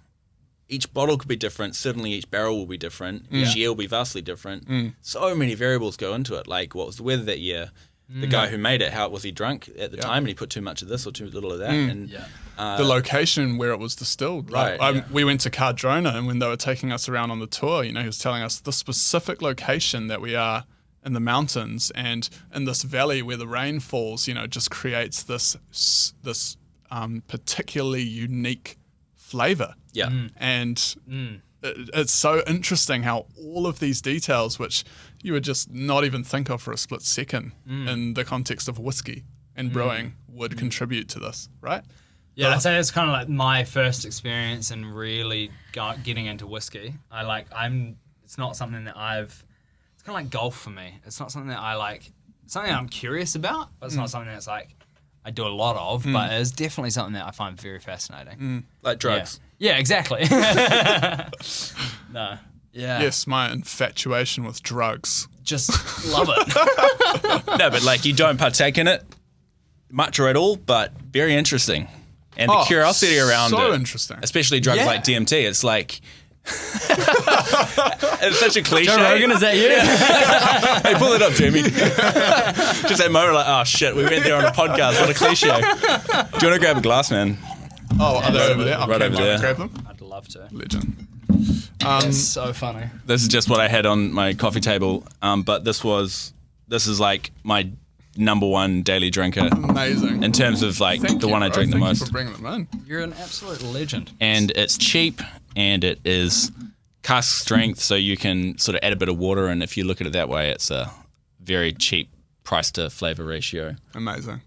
each bottle could be different, certainly each barrel will be different, each year will be vastly different. So many variables go into it, like what was the weather that year, the guy who made it, how was he drunk at the time, and he put too much of this or too little of that, and the location where it was distilled. Right. We went to Cardrona, and when they were taking us around on the tour, he was telling us the specific location that we are in the mountains, and in this valley where the rain falls, just creates this particularly unique flavor. Yeah. And it's so interesting how all of these details, which you would just not even think of for a split second in the context of whiskey and brewing, would contribute to this, right? Yeah, I'd say it's kind of like my first experience in really getting into whiskey. It's not something that it's kind of like golf for me. It's not something that I like, it's something that I'm curious about, but it's not something that's like I do a lot of, but it's definitely something that I find very fascinating. like drugs. Yeah, exactly. No. Yeah. Yes, my infatuation with drugs. Just love it. No, but like you don't partake in it much or at all, but very interesting. And the curiosity around it. So interesting. Especially drugs like DMT. It's like, it's such a cliche. Joe Rogan, is that you? Hey, pull it up, Jamie. Just that moment like, oh shit, we went there on a podcast. What a cliche. Do you want to grab a glass, man? Oh, are they over there? Right over there. Grab them? I'd love to. Legend. That's so funny. This is just what I had on my coffee table, but this is like my number one daily drinker. Amazing. In terms of like the one I drink the most. Thank you for bringing them in. You're an absolute legend. And it's cheap, and it is cask strength, so you can sort of add a bit of water, and if you look at it that way, it's a very cheap price to flavor ratio. Amazing.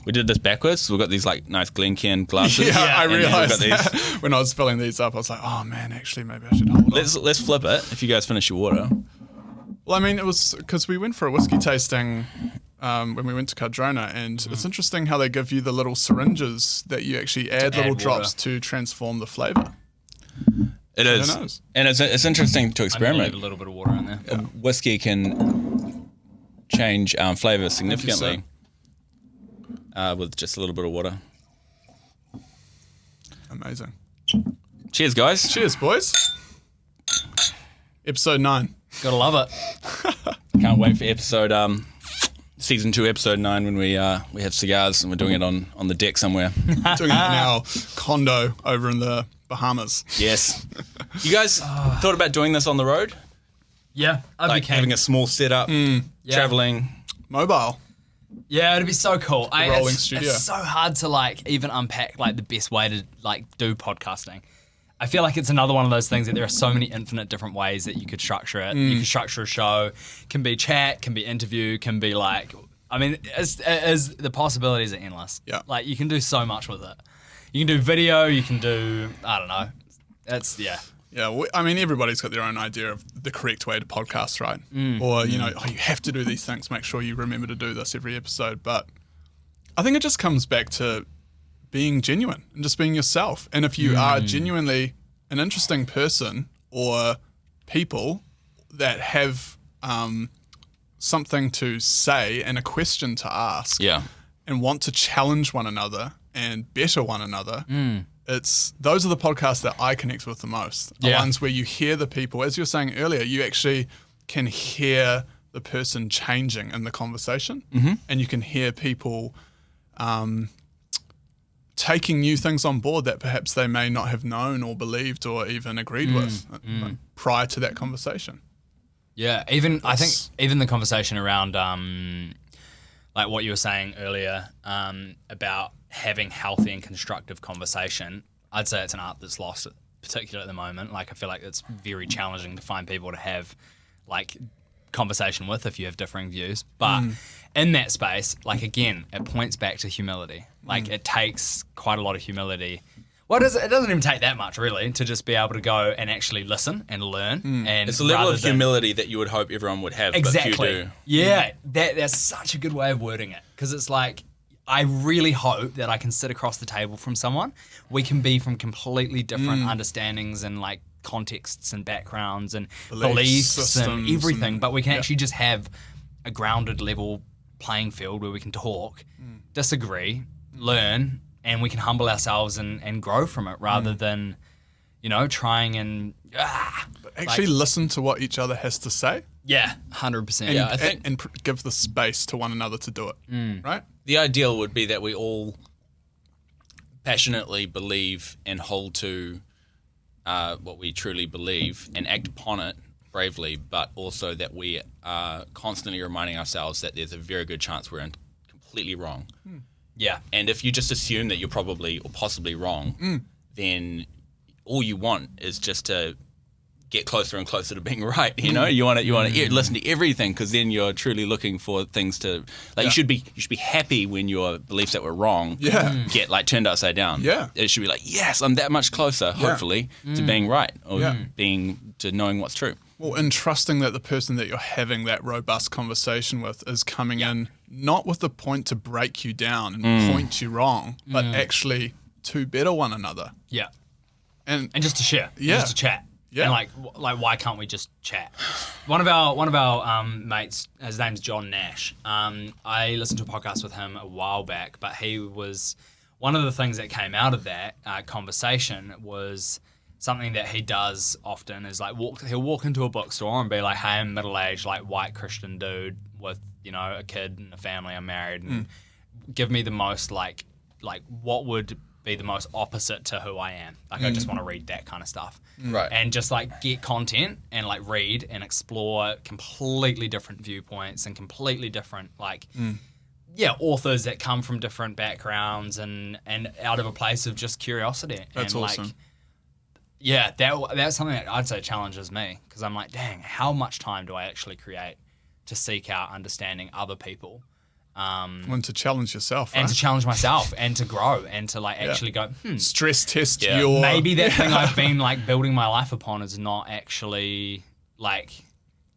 We did this backwards. We've got these like nice Glencairn glasses. Yeah, I realized these. that when I was filling these up. I was like, oh man, actually maybe I should hold on. Let's flip it if you guys finish your water. Well, I mean, it was because we went for a whiskey tasting when we went to Cardrona, and it's interesting how they give you the little syringes that you actually add little drops to transform the flavour. It is. And it's interesting to experiment. Leave a little bit of water in there. Yeah. Whiskey can change flavour significantly with just a little bit of water. Amazing. Cheers, guys. Cheers, boys. Episode 9. Gotta love it. Can't wait for season 2, episode 9, when we have cigars and we're doing it on the deck somewhere. Doing it in our condo over in the Bahamas. Yes. You guys thought about doing this on the road? Yeah, like having a small setup, traveling, mobile. Yeah, it'd be so cool. Rolling studio. It's so hard to like even unpack like the best way to like do podcasting. I feel like it's another one of those things that there are so many infinite different ways that you could structure it. You could structure a show, can be chat, can be interview, can be like, I mean, the possibilities are endless. Yeah. Like you can do so much with it. You can do video, you can do, I don't know. Yeah. Yeah, I mean, everybody's got their own idea of the correct way to podcast, right? Or, you know, you have to do these things. Make sure you remember to do this every episode. But I think it just comes back to being genuine and just being yourself. And if you are genuinely an interesting person or people that have something to say and a question to ask and want to challenge one another and better one another, those are the podcasts that I connect with the most. The ones where you hear the people, as you were saying earlier, you actually can hear the person changing in the conversation, and you can hear people taking new things on board that perhaps they may not have known or believed or even agreed with prior to that conversation. Yeah, I think even the conversation around like what you were saying earlier about having healthy and constructive conversation, I'd say it's an art that's lost, particularly at the moment. Like I feel like it's very challenging to find people to have like conversation with if you have differing views. But in that space, like again, it points back to humility. Like it takes quite a lot of humility. Well, it doesn't even take that much really to just be able to go and actually listen and learn. And it's a level of humility that you would hope everyone would have, exactly. but few do. Yeah, that's such a good way of wording it, because it's like, I really hope that I can sit across the table from someone. We can be from completely different understandings and like contexts and backgrounds and beliefs and everything, but we can actually just have a grounded level playing field where we can talk, disagree, learn, and we can humble ourselves and grow from it rather than, you know, trying and actually listen to what each other has to say. Yeah, 100%. And, yeah, I think, and give the space to one another to do it, right? The ideal would be that we all passionately believe and hold to what we truly believe and act upon it bravely, but also that we are constantly reminding ourselves that there's a very good chance we're completely wrong. Yeah. And if you just assume that you're probably or possibly wrong, then all you want is just to get closer and closer to being right. You know, you want to listen to everything, because then you're truly looking for things to like. You should be happy when your beliefs that were wrong get like turned upside down. Yeah, it should be like, yes, I'm that much closer, hopefully, to being right or to knowing what's true. Well, and trusting that the person that you're having that robust conversation with is coming in not with the point to break you down and point you wrong, but actually to better one another. Yeah, and just to share. Just to chat. Yeah. And like, why can't we just chat? One of our mates, his name's John Nash. I listened to a podcast with him a while back, but he was one of the things that came out of that conversation was something that he does often is like he'll walk into a bookstore and be like, "Hey, I'm middle-aged, like white Christian dude with, you know, a kid and a family. I'm married, and give me the most like what would be the most opposite to who I am. Like I just want to read that kind of stuff." Right. And just like get content and like read and explore completely different viewpoints and completely different like authors that come from different backgrounds and out of a place of just curiosity. That's and awesome. Like, yeah, that's something that I'd say challenges me, because I'm like, dang, how much time do I actually create to seek out understanding other people? And to challenge yourself, right? And to challenge myself and to grow and to like actually go, stress test your... Maybe that thing I've been like building my life upon is not actually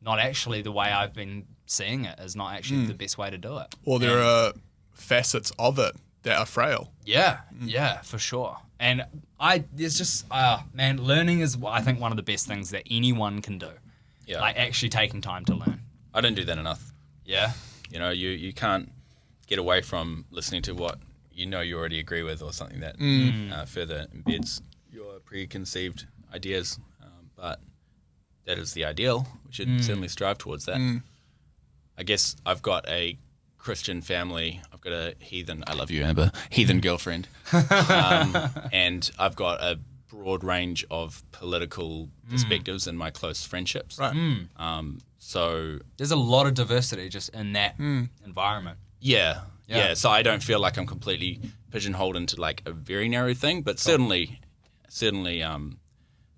not actually the way I've been seeing it is not actually the best way to do it. Or there are facets of it that are frail. Yeah, yeah, for sure. And there's just, man, learning is, I think, one of the best things that anyone can do. Yeah. Like actually taking time to learn. I don't do that enough. Yeah. You know, you can't get away from listening to what you already agree with or something that further embeds your preconceived ideas. But that is the ideal. We should certainly strive towards that. I guess I've got a Christian family. I've got a heathen, I love you, Amber, heathen girlfriend. And I've got a broad range of political perspectives in my close friendships. Right. So there's a lot of diversity just in that environment. Yeah. So I don't feel like I'm completely pigeonholed into like a very narrow thing, but certainly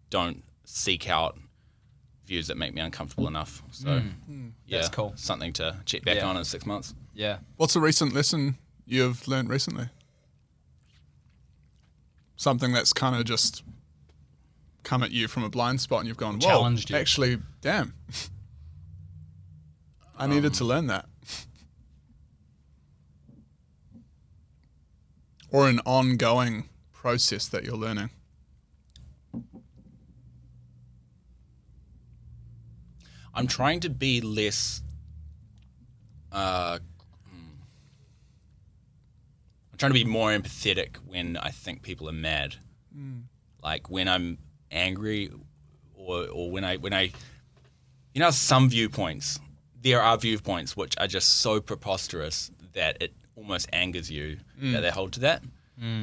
don't seek out views that make me uncomfortable enough. So That's cool. Something to check back on in 6 months. Yeah. What's a recent lesson you've learned recently? Something that's kind of just come at you from a blind spot and you've gone, whoa, challenged you. Actually, damn. I needed to learn that. Or an ongoing process that you're learning. I'm trying to be less. I'm trying to be more empathetic when I think people are mad. Like when I'm angry, or when I, some viewpoints. There are viewpoints which are just so preposterous that it almost angers you that they hold to that.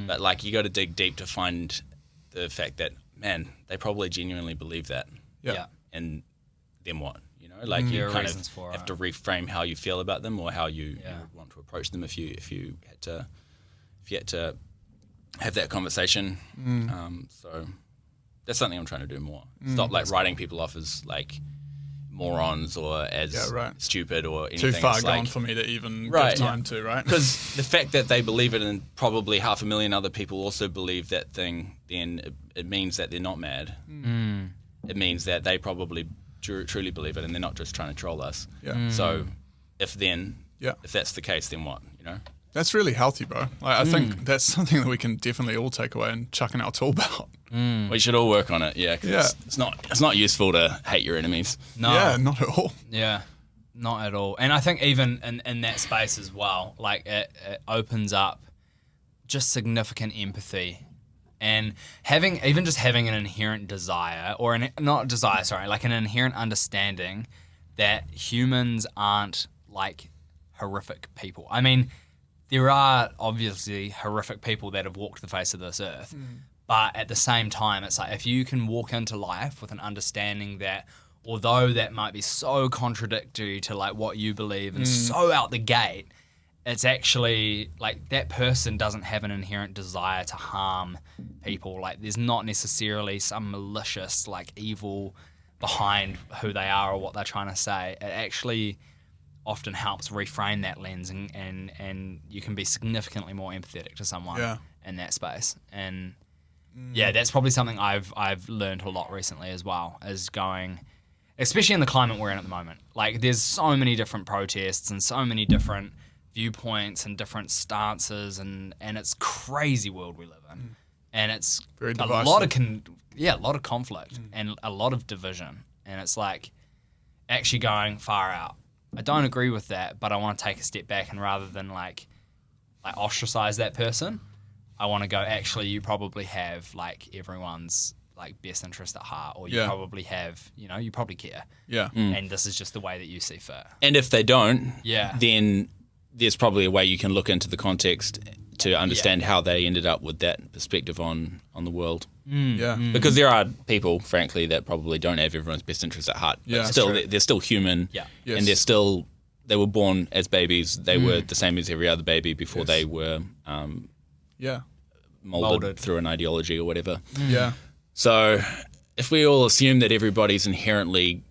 But like you got to dig deep to find the fact that, man, they probably genuinely believe that. Yeah. And then what? Like you kind of have to reframe how you feel about them or how you would want to approach them if you had to have that conversation. So that's something I'm trying to do more. Stop like writing people off as like morons or as stupid or anything. Too far it's gone like, for me to even give time to, right? Because the fact that they believe it and probably 500,000 other people also believe that thing, then it means that they're not mad. It means that they probably truly believe it and they're not just trying to troll us. So if that's the case, then what, That's really healthy, bro. Like, I think that's something that we can definitely all take away and chuck in our tool belt. We should all work on it, it's not useful to hate your enemies. No. Yeah, not at all. Yeah, not at all. And I think even in that space as well, like it opens up just significant empathy. And having an inherent desire, or like an inherent understanding that humans aren't like horrific people. I mean, there are obviously horrific people that have walked the face of this earth, but at the same time, it's like if you can walk into life with an understanding that although that might be so contradictory to like what you believe and so out the gate, it's actually like that person doesn't have an inherent desire to harm people. Like there's not necessarily some malicious like evil behind who they are or what they're trying to say. It actually often helps reframe that lens and you can be significantly more empathetic to someone in that space. And that's probably something I've learned a lot recently as well, is going, especially in the climate we're in at the moment. Like there's so many different protests and so many different viewpoints and different stances and it's crazy world we live in, and it's very a lot of conflict and a lot of division, and it's like actually going far out. I don't agree with that, but I want to take a step back and rather than like ostracize that person, I want to go, actually you probably have like everyone's like best interest at heart, or you probably have, you probably care. And this is just the way that you see fit. And if they don't, then there's probably a way you can look into the context to understand how they ended up with that perspective on the world. Because there are people, frankly, that probably don't have everyone's best interest at heart. But still, they're still human. And they were born as babies. They were the same as every other baby before they were molded through an ideology or whatever. So if we all assume that everybody's inherently,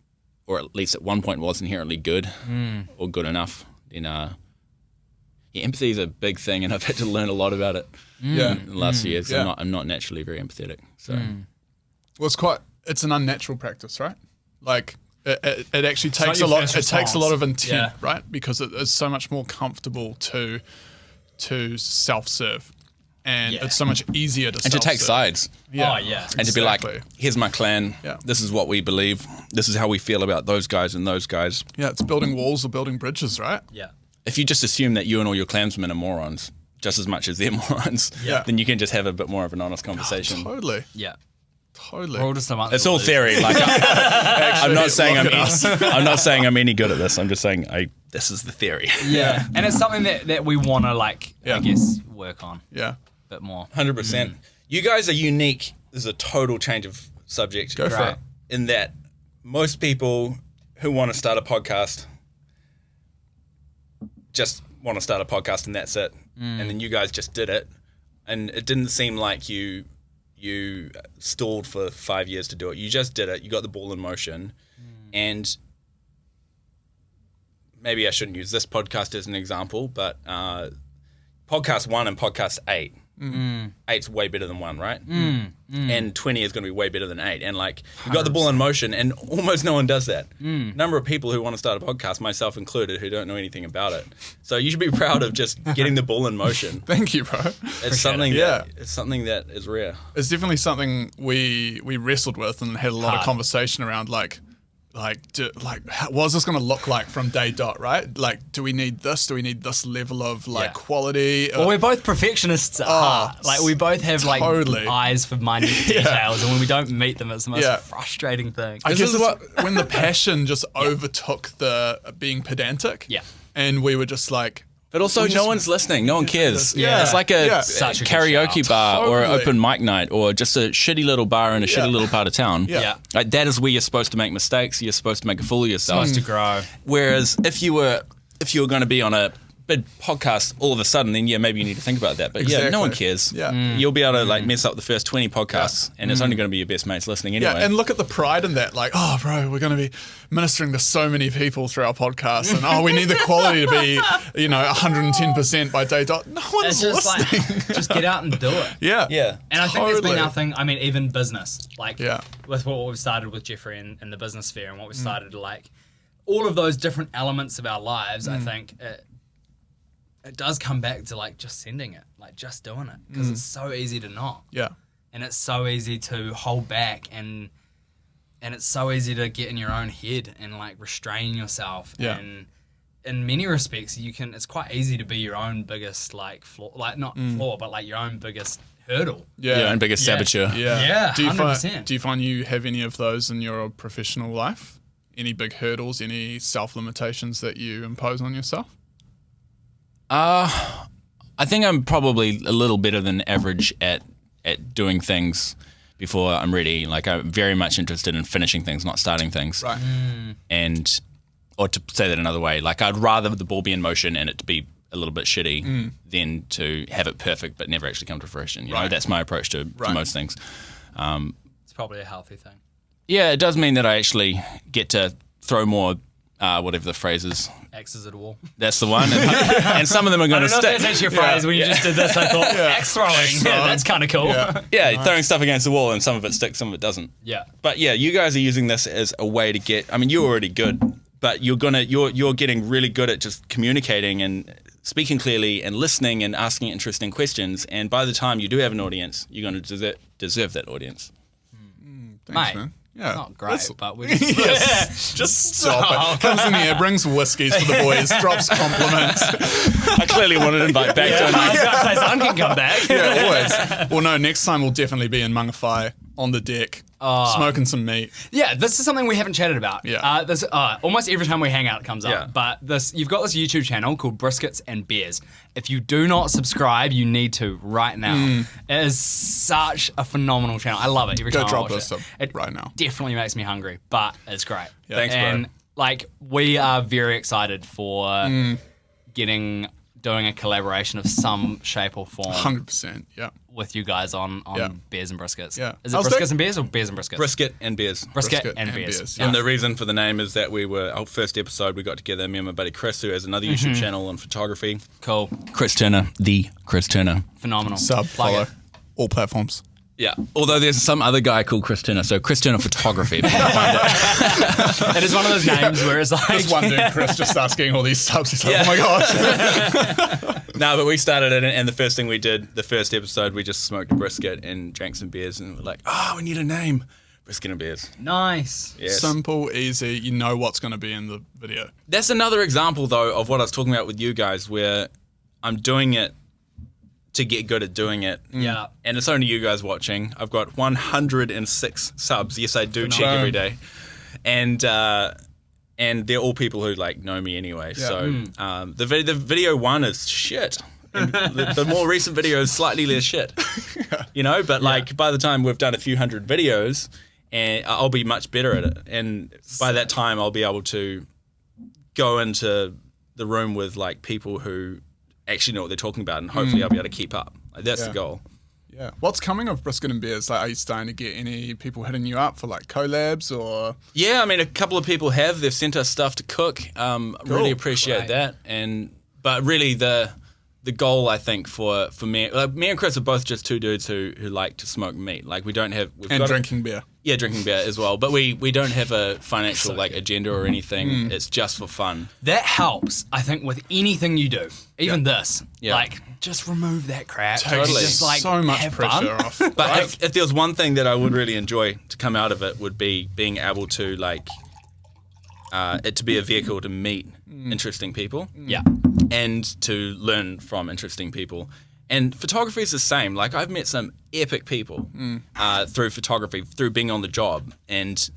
or at least at one point was inherently good or good enough, then empathy is a big thing, and I've had to learn a lot about it in the last few years. I'm not naturally very empathetic. So well, it's an unnatural practice, right? Like it actually takes a lot. It takes a lot of intent, right? Because it is so much more comfortable to self-serve, and it's so much easier to to take sides. Yeah. And to be like, here's my clan. Yeah. This is what we believe. This is how we feel about those guys and those guys. Yeah, it's building walls or building bridges, right? Yeah. If you just assume that you and all your clansmen are morons, just as much as they're morons, then you can just have a bit more of an honest conversation. Totally. Yeah. Totally. It's all theory. Like, I'm not saying I'm any good at this. I'm just saying this is the theory. Yeah. And it's something that we want to I guess work on. Yeah. A bit more. 100%. You guys are unique. This is a total change of subject. Go for it. In that most people who want to start a podcast just want to start a podcast and that's it. And then you guys just did it. And it didn't seem like you stalled for 5 years to do it. You just did it. You got the ball in motion. And maybe I shouldn't use this podcast as an example, but podcast 1 and podcast 8. 8's way better than 1, right? And 20 is going to be way better than 8. And like, you got the ball in motion, and almost no one does that. Number of people who want to start a podcast, myself included, who don't know anything about it. So you should be proud of just getting the ball in motion. Thank you, bro. It's something that is rare. It's definitely something we wrestled with and had a lot of conversation around, what's this going to look like from day dot, right? Like, do we need this? Do we need this level of quality? Well, we're both perfectionists at heart. Like, we both have eyes for minute details, and when we don't meet them, it's the most frustrating thing. I guess it's when the passion just overtook the being pedantic. Yeah. And we were just like, but also, no one's listening. No one cares. Yeah. It's like a karaoke bar or an open mic night or just a shitty little bar in a shitty little part of town. Yeah. Like, that is where you're supposed to make mistakes. You're supposed to make a fool of yourself. Supposed to grow. Whereas if you were going to be on a big podcast all of a sudden, then maybe you need to think about that. But no one cares. Yeah. You'll be able to mess up the first 20 podcasts and it's only going to be your best mates listening anyway. Yeah, and look at the pride in that. Like, oh, bro, we're going to be ministering to so many people through our podcast, and we need the quality to be, 110% by day dot. No one's listening. Just get out and do it. Yeah. Yeah. And I think that's been our thing. I mean, even business, with what we've started with Jeffrey and the business sphere, and what we started all of those different elements of our lives, I think it does come back to just sending it, just doing it, because it's so easy to not. Yeah. And it's so easy to hold back, and it's so easy to get in your own head and restrain yourself. Yeah. And in many respects, it's quite easy to be your own biggest flaw, not flaw, but your own biggest hurdle. Yeah. Your own biggest saboteur. Yeah. Yeah. 100%. Do you find you have any of those in your professional life? Any big hurdles, any self-limitations that you impose on yourself? I think I'm probably a little better than average at doing things before I'm ready. I'm very much interested in finishing things, not starting things. Right. Or to say that another way, I'd rather the ball be in motion and it to be a little bit shitty than to have it perfect but never actually come to fruition. You know, that's my approach to most things. It's probably a healthy thing. Yeah, it does mean that I actually get to throw more, whatever the phrase is. Axes at a wall. That's the one. And some of them are going to stick. I don't know if that's actually a phrase. When you just did this, I thought, axe throwing. Yeah, that's kind of cool. Yeah, throwing stuff against the wall, and some of it sticks, some of it doesn't. Yeah. But you guys are using this as a way to get, you're already good, but you're getting really good at just communicating and speaking clearly and listening and asking interesting questions. And by the time you do have an audience, you're going to deserve that audience. Thanks, man. Yeah. Not great, but we just stop it. Comes in here, brings whiskeys for the boys, drops compliments. I clearly wanted to invite back to I was about to say, Zahn can come back. Yeah, always. Well, no, next time we'll definitely be in Mangawhai on the deck, smoking some meat. Yeah, this is something we haven't chatted about. Yeah. This almost every time we hang out it comes up. But you've got this YouTube channel called Briskets and Beers. If you do not subscribe, you need to right now. It is such a phenomenal channel. I love it every time I watch it. It right now. Definitely makes me hungry, but it's great. Yeah. Thanks, bro. And we are very excited for doing a collaboration of some shape or form. 100%, yeah. With you guys on Beers and Briskets. Yeah. Is it Briskets and Beers or Beers and Briskets? Brisket and beers. Brisket and Beers. And the reason for the name is that our first episode, we got together, me and my buddy Chris, who has another YouTube channel on photography. Cool. Chris Turner, the Chris Turner. Phenomenal. Follow all platforms. Yeah, although there's some other guy called Chris Turner, so Chris Turner Photography. If you can find it. It is one of those names where it's like... Just one dude, Chris, just starts getting all these subs. He's like, oh my gosh. No, but we started it, and the first thing we did, the first episode, we just smoked a brisket and drank some beers, and we're like, we need a name. Brisket and beers. Nice. Yes. Simple, easy, you know what's going to be in the video. That's another example, though, of what I was talking about with you guys, where I'm doing it to get good at doing it. Yeah. And it's only you guys watching. I've got 106 subs. Yes, I do check every day. And they're all people who like know me anyway. Yeah. So the video one is shit. And the more recent video is slightly less shit. You know, but like by the time we've done a few hundred videos, and I'll be much better at it. And by that time I'll be able to go into the room with like people who actually know what they're talking about, and hopefully I'll be able to keep up. Like, that's the goal. Yeah. What's coming of Brisket and Beers? Like, are you starting to get any people hitting you up for like collabs or? Yeah, I mean, a couple of people have. They've sent us stuff to cook. Really appreciate that. But really the goal, I think, for me, like, me and Chris are both just two dudes who like to smoke meat. Like, we don't have... drinking beer. Yeah, drinking beer as well. But we don't have a financial agenda or anything. It's just for fun. That helps, I think, with anything you do. Even this. Yeah. Like, just remove that crap. Totally. Just, like, so much pressure off. But if there was one thing that I would really enjoy to come out of it, would be being able to, like, it to be a vehicle to meet interesting people. Yeah. And to learn from interesting people. And photography is the same. Like, I've met some epic people through photography, through being on the job. And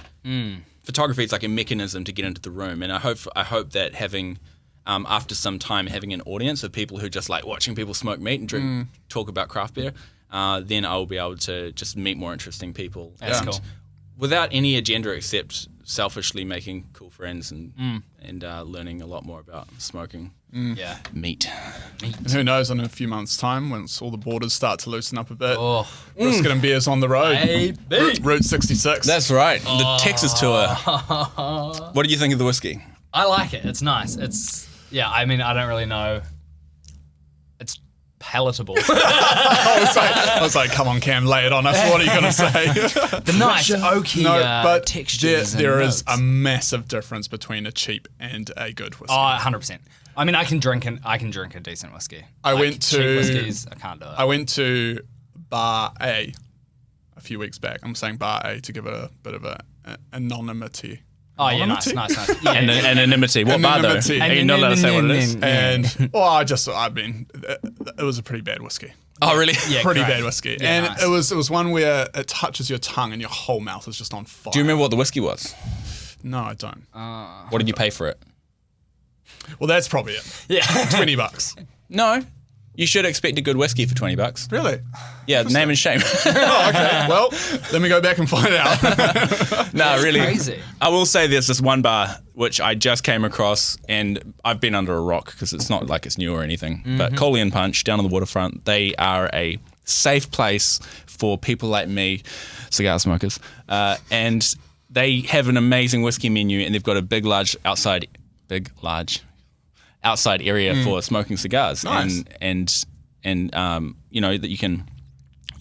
photography is like a mechanism to get into the room. And I hope that having, after some time, having an audience of people who just like watching people smoke meat and drink, talk about craft beer, then I'll be able to just meet more interesting people. That's cool. Without any agenda except selfishly making cool friends and learning a lot more about smoking. Yeah. Meat. And who knows, in a few months' time, once all the borders start to loosen up a bit, Brisket and Beers on the road. Route 66. That's right. The Texas tour. What do you think of the whiskey? I like it. It's nice. I mean, I don't really know. It's palatable. I was like, come on, Cam, lay it on us. What are you going to say? The nice oaky textures. There is a massive difference between a cheap and a good whiskey. Oh, 100%. I mean, I can drink a decent whiskey. Cheap whiskeys, I can't do it. I went to Bar A few weeks back. I'm saying Bar A to give it a bit of anonymity. Oh, yeah, nice. Yeah, anonymity. What bar, though? You're not allowed to say what it is. And, it was a pretty bad whiskey. Oh, really? Yeah, pretty bad whiskey. Yeah, and nice. it was one where it touches your tongue and your whole mouth is just on fire. Do you remember what the whiskey was? No, I don't. What did you pay for it? Well, that's probably it. Yeah. $20. No. You should expect a good whiskey for $20. Really? Yeah, name and shame. Oh, okay. Well, let me go back and find out. No, really. Crazy. I will say there's this one bar which I just came across, and I've been under a rock because it's not like it's new or anything. But Coley and Punch down on the waterfront, they are a safe place for people like me, cigar smokers, and they have an amazing whiskey menu, and they've got a big, large outside area for smoking cigars. Nice. and you know that you can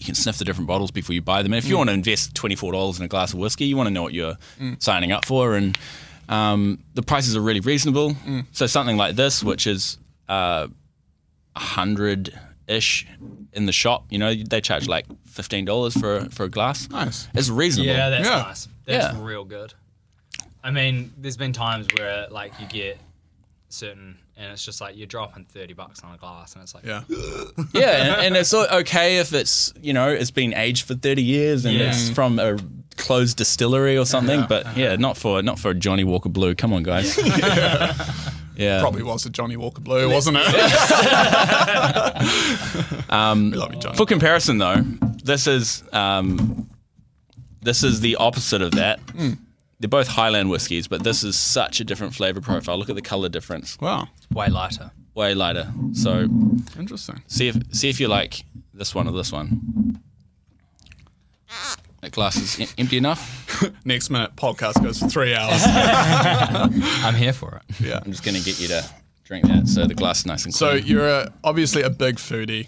sniff the different bottles before you buy them. And if you want to invest $24 in a glass of whiskey, you want to know what you're signing up for, and the prices are really reasonable. So something like this, which is $100-ish in the shop, you know, they charge like $15 for a glass. Nice. It's reasonable. Yeah, that's nice. That's real good. I mean, there's been times where like you get certain, and it's just like you're dropping $30 on a glass, and it's like and it's okay if it's, you know, it's been aged for 30 years and it's from a closed distillery or something, but not for Johnny Walker Blue. Come on, guys. Yeah. Probably was a Johnny Walker Blue, wasn't it? We love you, Johnny. For comparison, though, this is the opposite of that. They're both Highland whiskies, but this is such a different flavor profile. Look at the color difference. Wow. way lighter. Way lighter. So interesting. See if you like this one or this one. That glass is empty enough. Next minute podcast goes for 3 hours. I'm here for it. Yeah. I'm just going to get you to drink that, so the glass is nice and clean. So you're obviously a big foodie.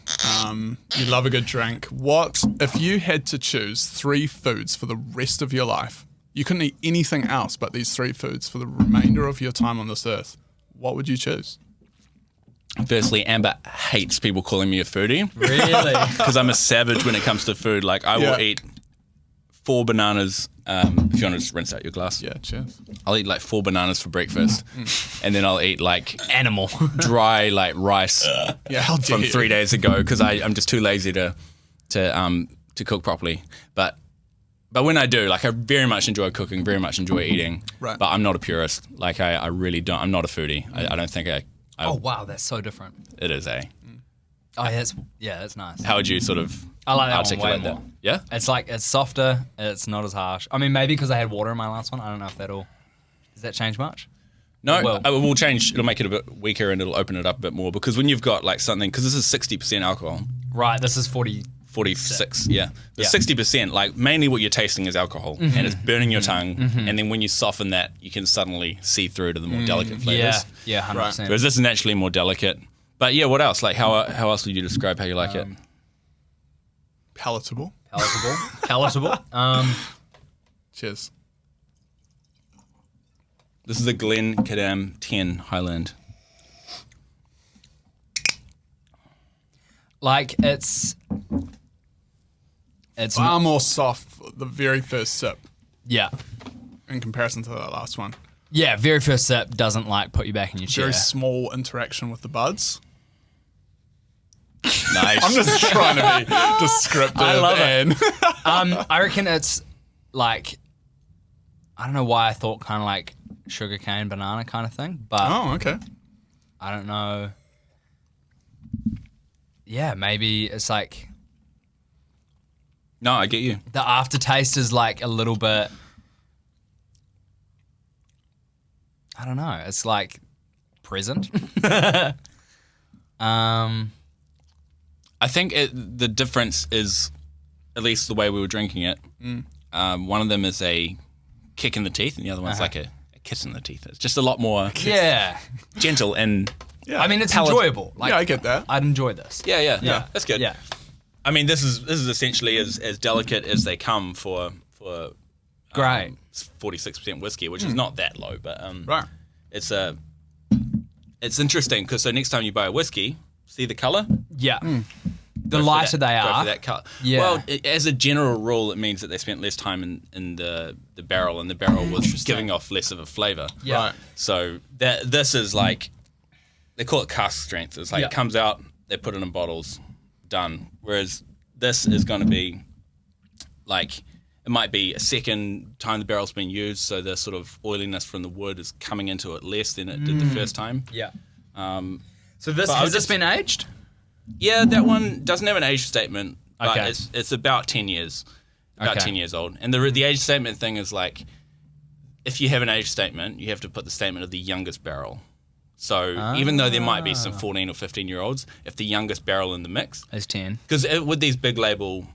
You love a good drink. What if you had to choose 3 foods for the rest of your life? You couldn't eat anything else but these 3 foods for the remainder of your time on this earth. What would you choose? Firstly, Amber hates people calling me a foodie. Really? Because I'm a savage when it comes to food. Like, I will eat 4 bananas. If you want to just rinse out your glass. Yeah, cheers. I'll eat like 4 bananas for breakfast. And then I'll eat like Animal. dry like rice How dare from you. 3 days ago because I'm just too lazy to cook properly. But when I do, like I very much enjoy cooking, very much enjoy eating. Right. But I'm not a purist. Like I really don't. I'm not a foodie. I don't think I Oh wow, that's so different. It is Oh, that's nice. How would you sort of I like that articulate one way that? more. Yeah? It's like it's softer. It's not as harsh. I mean, maybe because I had water in my last one. I don't know if that'll. Does that change much? No, It will. it will change. It'll make it a bit weaker and it'll open it up a bit more because when you've got like something, because this is 60% alcohol. Right. This is 40. 46, yeah. The Yeah. 60%, like mainly what you're tasting is alcohol and it's burning your tongue. And then when you soften that, you can suddenly see through to the more delicate flavors. Yeah. 100%. Whereas this is naturally more delicate. But yeah, what else? Like how else would you describe how you like it? Palatable. Palatable. Cheers. This is a Glen Kadam 10 Highland. Like it's Far more soft for the very first sip yeah. in comparison to that last one. Yeah, very first sip doesn't like put you back in your chair. Very small interaction with the buds. Nice. I'm just trying to be descriptive. I love it. I reckon it's like I don't know why I thought kind of like sugarcane banana kind of thing, but Oh, okay. I don't know. Yeah, maybe it's like No, I get you. the aftertaste is like a little bit. I don't know. It's like present. I think the difference is, at least the way we were drinking it, one of them is a kick in the teeth and the other one's like a kiss in the teeth. It's just a lot more Yeah. gentle and... Yeah. I mean, it's enjoyable. Like, yeah, I get that. I'd enjoy this. Yeah. That's good. Yeah. I mean, this is essentially as delicate as they come for Great. 46% whiskey, which is not that low, but Right. it's interesting because so next time you buy a whiskey, see the color. Yeah. The Go for lighter that- they Go are. for that color. Yeah. Well, as a general rule, it means that they spent less time in the barrel, and the barrel was giving off less of a flavor. Yeah. Right. So this is like they call it cask strength. It's like Yeah. it comes out, they put it in bottles, done. Whereas this is going to be like it might be a second time the barrel's been used, so the sort of oiliness from the wood is coming into it less than it did the first time. Yeah. So but I has was this just- been aged? Yeah, that one doesn't have an age statement, but Okay. it's about 10 years. About Okay. 10 years old. And the age statement thing is like, if you have an age statement, you have to put the statement of the youngest barrel. So even though there might be some 14 or 15-year-olds, if the youngest barrel in the mix, It's 10. because with these big label,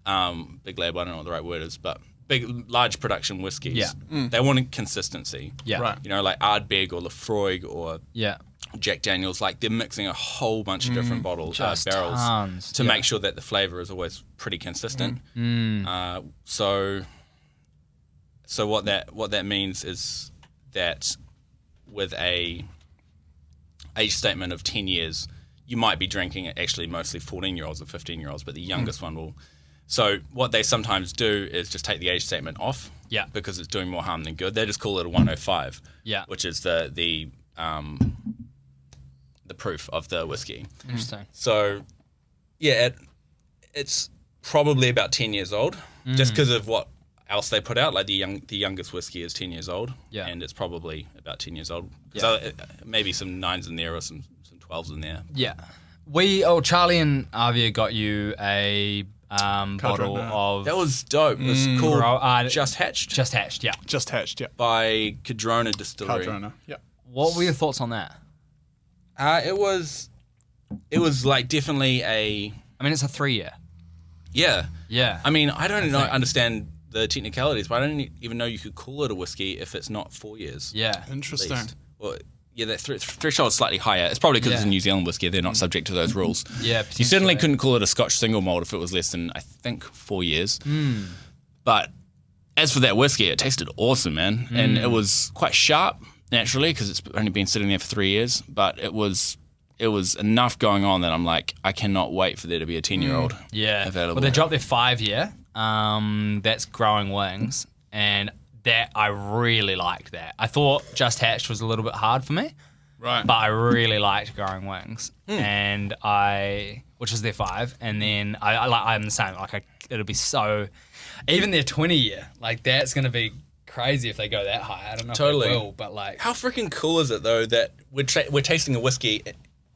I don't know what the right word is, but large production whiskies, Yeah. they want consistency. Yeah. Right. You know, like Ardbeg or Lefroy or Yeah. Jack Daniels, like they're mixing a whole bunch of different barrels Just to tons. make sure that the flavor is always pretty consistent. So what that means is that with a age statement of 10 years, you might be drinking actually mostly 14-year-olds or 15-year-olds, but the youngest one will. So what they sometimes do is just take the age statement off, Yeah. because it's doing more harm than good. They just call it a 105, Yeah. which is the proof of the whiskey. Interesting. So, yeah, it's probably about 10 years old, just because of what else they put out. Like the youngest whiskey is 10 years old, Yeah. and it's probably about 10 years old. Yeah. So maybe some 9s in there or some 12s in there. Yeah. Charlie and Avia got you a bottle Cadrona. of... That was dope. It was called Just Hatched Just hatched, yeah. Just hatched, yeah. by Cadrona Distillery. Cadrona, yeah. What were your thoughts on that? It was like definitely I mean, it's a 3-year. yeah. Yeah. I mean, I don't understand the technicalities, but I don't even know you could call it a whiskey if it's not 4 years. Yeah. At Interesting. least. Well, that threshold is slightly higher. It's probably because it's a New Zealand whiskey. They're not subject to those rules. Yeah, you certainly couldn't call it a Scotch single malt if it was less than, I think, 4 years. But as for that whiskey, it tasted awesome, man. And it was quite sharp, naturally, because it's only been sitting there for 3 years. But it was enough going on that I'm like, I cannot wait for there to be a 10-year-old available. Well, they dropped their 5-year. That's Growing Wings. And that I really liked that. I thought Just Hatched was a little bit hard for me. Right. But I really liked Growing Wings. And which is their 5. And then I'm the same. Like it'll be so, even their 20-year, like that's going to be crazy if they go that high. I don't know if they will, but like. How freaking cool is it though that we're tasting a whiskey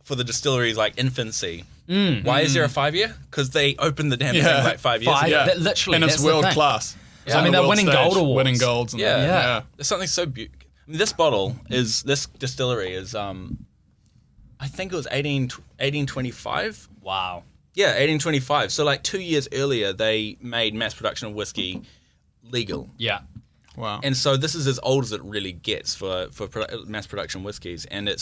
for the distillery's like infancy? Why is there a 5-year? Because they opened the damn thing like 5 years ago. Yeah. Literally, and it's world class. Yeah. I mean, they're winning gold awards. Winning golds. And There's something so beautiful. I mean, this distillery is, I think it was 1825. Wow. Yeah, 1825. So like 2 years earlier, they made mass production of whiskey legal. Yeah. Wow. And so this is as old as it really gets for mass production whiskeys. And they're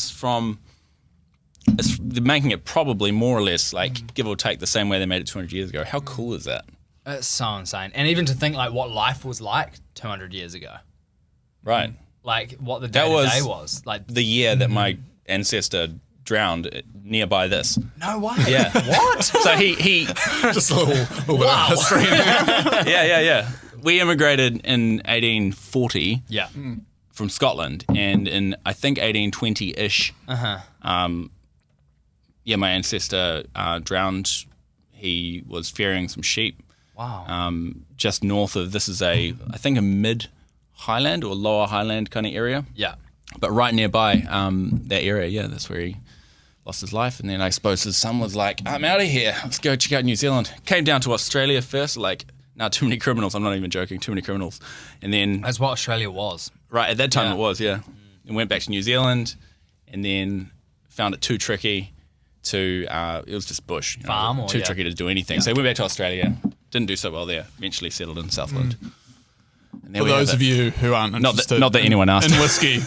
making it probably more or less like give or take the same way they made it 200 years ago. How cool is that? It's so insane. And even to think like what life was like 200 years ago. Right. Like what the day-to-day was. Like the year that my ancestor drowned nearby this. No way. Yeah. What? So he just a little bit of history in there. Yeah. We immigrated in 1840 from Scotland, and in I think 1820-ish, my ancestor drowned. He was ferrying some sheep. Wow. Just north of, this is I think a mid-highland or lower highland kind of area. Yeah. But right nearby that area, that's where he lost his life. And then I suppose his son was like, I'm out of here. Let's go check out New Zealand. Came down to Australia first, like, now too many criminals. I'm not even joking, too many criminals. And then... That's what Australia was. Right, at that time it was, yeah. And went back to New Zealand and then found it too tricky to... it was just bush. Farm or... Too tricky to do anything. So he went back to Australia. Didn't do so well there. Eventually settled in Southland. For those of you who aren't interested not that anyone asked. in whiskey,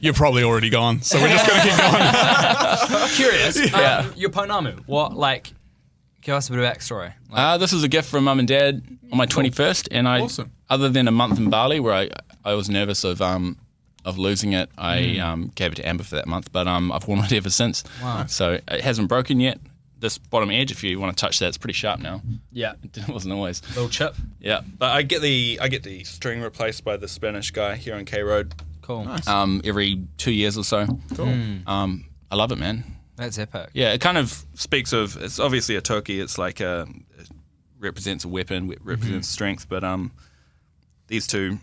you're probably already gone. So we're just going to keep going. Curious. Your Pounamu, what, like, give us a bit of backstory. This is a gift from Mum and Dad on my 21st. And Awesome. Other than a month in Bali where I was nervous of losing it, I gave it to Amber for that month. But I've worn it ever since. Wow. So it hasn't broken yet. This bottom edge, if you want to touch that, it's pretty sharp now. Yeah. It wasn't always. Little chip. Yeah, but I get the string replaced by the Spanish guy here on K Road. Cool. Nice. Every 2 years or so. Cool. I love it, man. That's epic. Yeah, it kind of speaks of, it's obviously a toki. It's like it represents a weapon, represents strength. But these two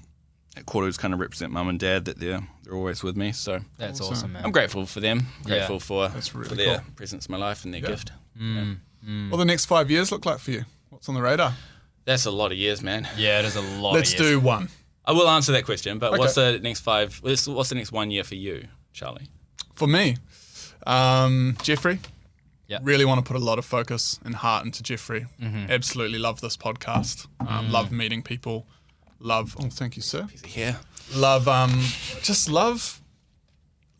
quarters kind of represent Mum and Dad, that they're always with me. So that's awesome, man. I'm grateful for them. Grateful for their cool. presence in my life and their gift. What the next 5 years look like for you? What's on the radar? That's a lot of years, man. Yeah, it is a lot. Let's of years. do one. I will answer that question, but Okay. what's the next what's the next 1 year for you, Charlie? For me, Jeffrey. Yeah. Really want to put a lot of focus and heart into Jeffrey. Absolutely love this podcast. Love meeting people. Love. Oh, thank you, sir. Yeah. Love. Just love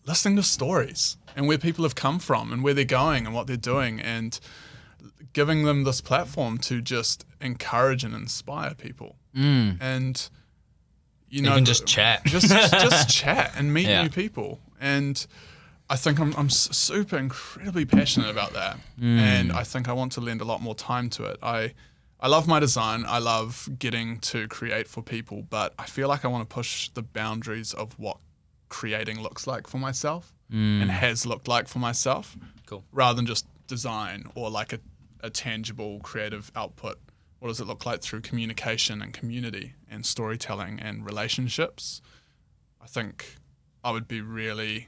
listening to stories and where people have come from and where they're going and what they're doing, and giving them this platform to just encourage and inspire people. And you know, even just chat, just chat and meet new people. And I think I'm super incredibly passionate about that, and I think I want to lend a lot more time to it. I love my design. I love getting to create for people, but I feel like I want to push the boundaries of what creating looks like for myself and has looked like for myself. Cool. Rather than just design or like a tangible creative output. What does it look like through communication and community and storytelling and relationships? I think I would be really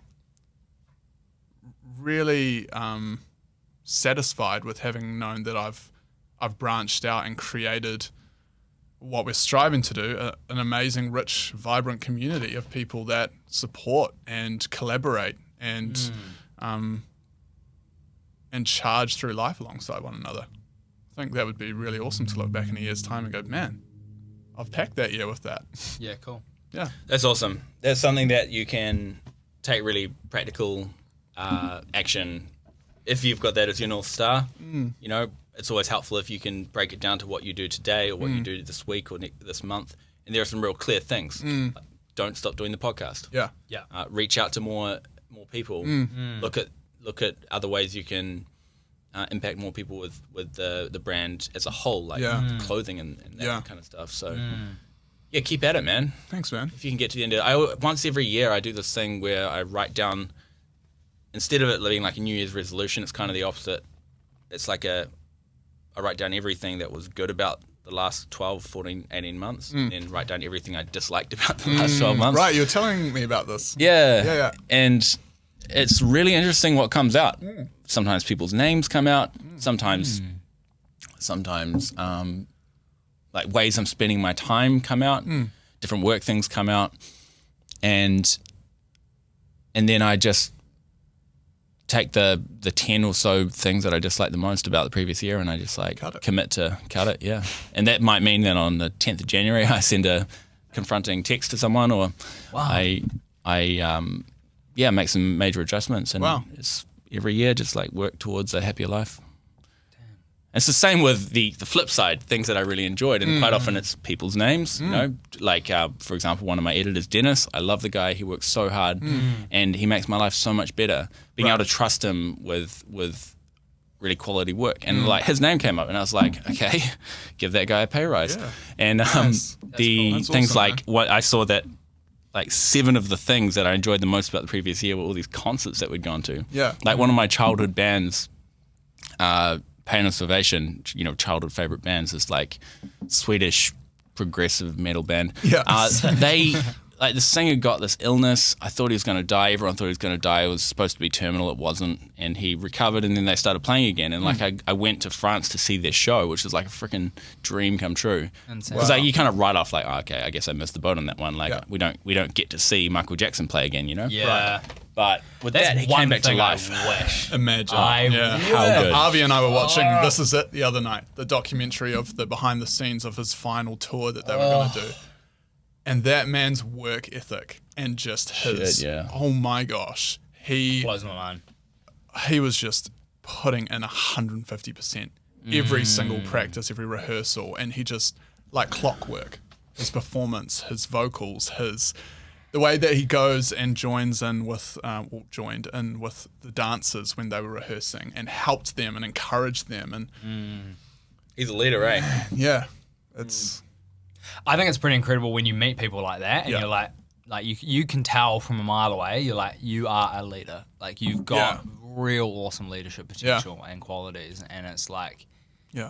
satisfied with having known that I've branched out and created what we're striving to do, an amazing, rich, vibrant community of people that support and collaborate and charge through life alongside one another. I think that would be really awesome to look back in a year's time and go, man, I've packed that year with that. Yeah, cool. Yeah. That's awesome. That's something that you can take really practical action. If you've got that as your North Star, you know, it's always helpful if you can break it down to what you do today or what you do this week or this month. And there are some real clear things. Like, don't stop doing the podcast. Yeah. Reach out to more people. Look at other ways you can impact more people with the brand as a whole, like clothing and that kind of stuff. So yeah, keep at it, man. Thanks, man. If you can get to the end of it. Once every year I do this thing where I write down, instead of it being like a New Year's resolution, it's kind of the opposite. It's like I write down everything that was good about the last 12, 14, 18 months, and then write down everything I disliked about the last 12 months. Right, you were telling me about this. Yeah. And it's really interesting what comes out. Sometimes people's names come out. Sometimes like ways I'm spending my time come out. Different work things come out. And then I just take the 10 or so things that I dislike the most about the previous year, and I just like commit to cut it. Yeah. And that might mean that on the 10th of January, I send a confronting text to someone, or I make some major adjustments, and it's every year just like work towards a happier life. It's the same with the flip side, things that I really enjoyed, and quite often it's people's names, you know, like for example, one of my editors, Dennis. I love the guy. He works so hard and he makes my life so much better. Being able to trust him with really quality work, and like his name came up and I was like, okay, give that guy a pay rise. And the That's things awesome, like what I saw that like 7 of the things that I enjoyed the most about the previous year were all these concerts that we'd gone to. Like one of my childhood bands, Pain and Salvation, you know, childhood favorite bands, is like Swedish progressive metal band. They like, the singer got this illness. I thought he was going to die. Everyone thought he was going to die. It was supposed to be terminal. It wasn't. And he recovered, and then they started playing again. And like I went to France to see their show, which was like a freaking dream come true. Because like, you kind of write off like, oh, okay, I guess I missed the boat on that one. Like we don't get to see Michael Jackson play again, you know? But with that, he came back to life. I wish. Imagine. How good. Avi and I were watching This Is It the other night, the documentary of the behind the scenes of his final tour that they were going to do. And that man's work ethic and just his, oh my gosh, he blows my mind. He was just putting in 150% every single practice, every rehearsal, and he just, like clockwork, his performance, his vocals, the way that he goes and joined in with the dancers when they were rehearsing and helped them and encouraged them. And he's a leader, right? Yeah. It's... I think it's pretty incredible when you meet people like that, and you're like you can tell from a mile away, you're like, you are a leader. Like, you've got real awesome leadership potential and qualities, and it's like, you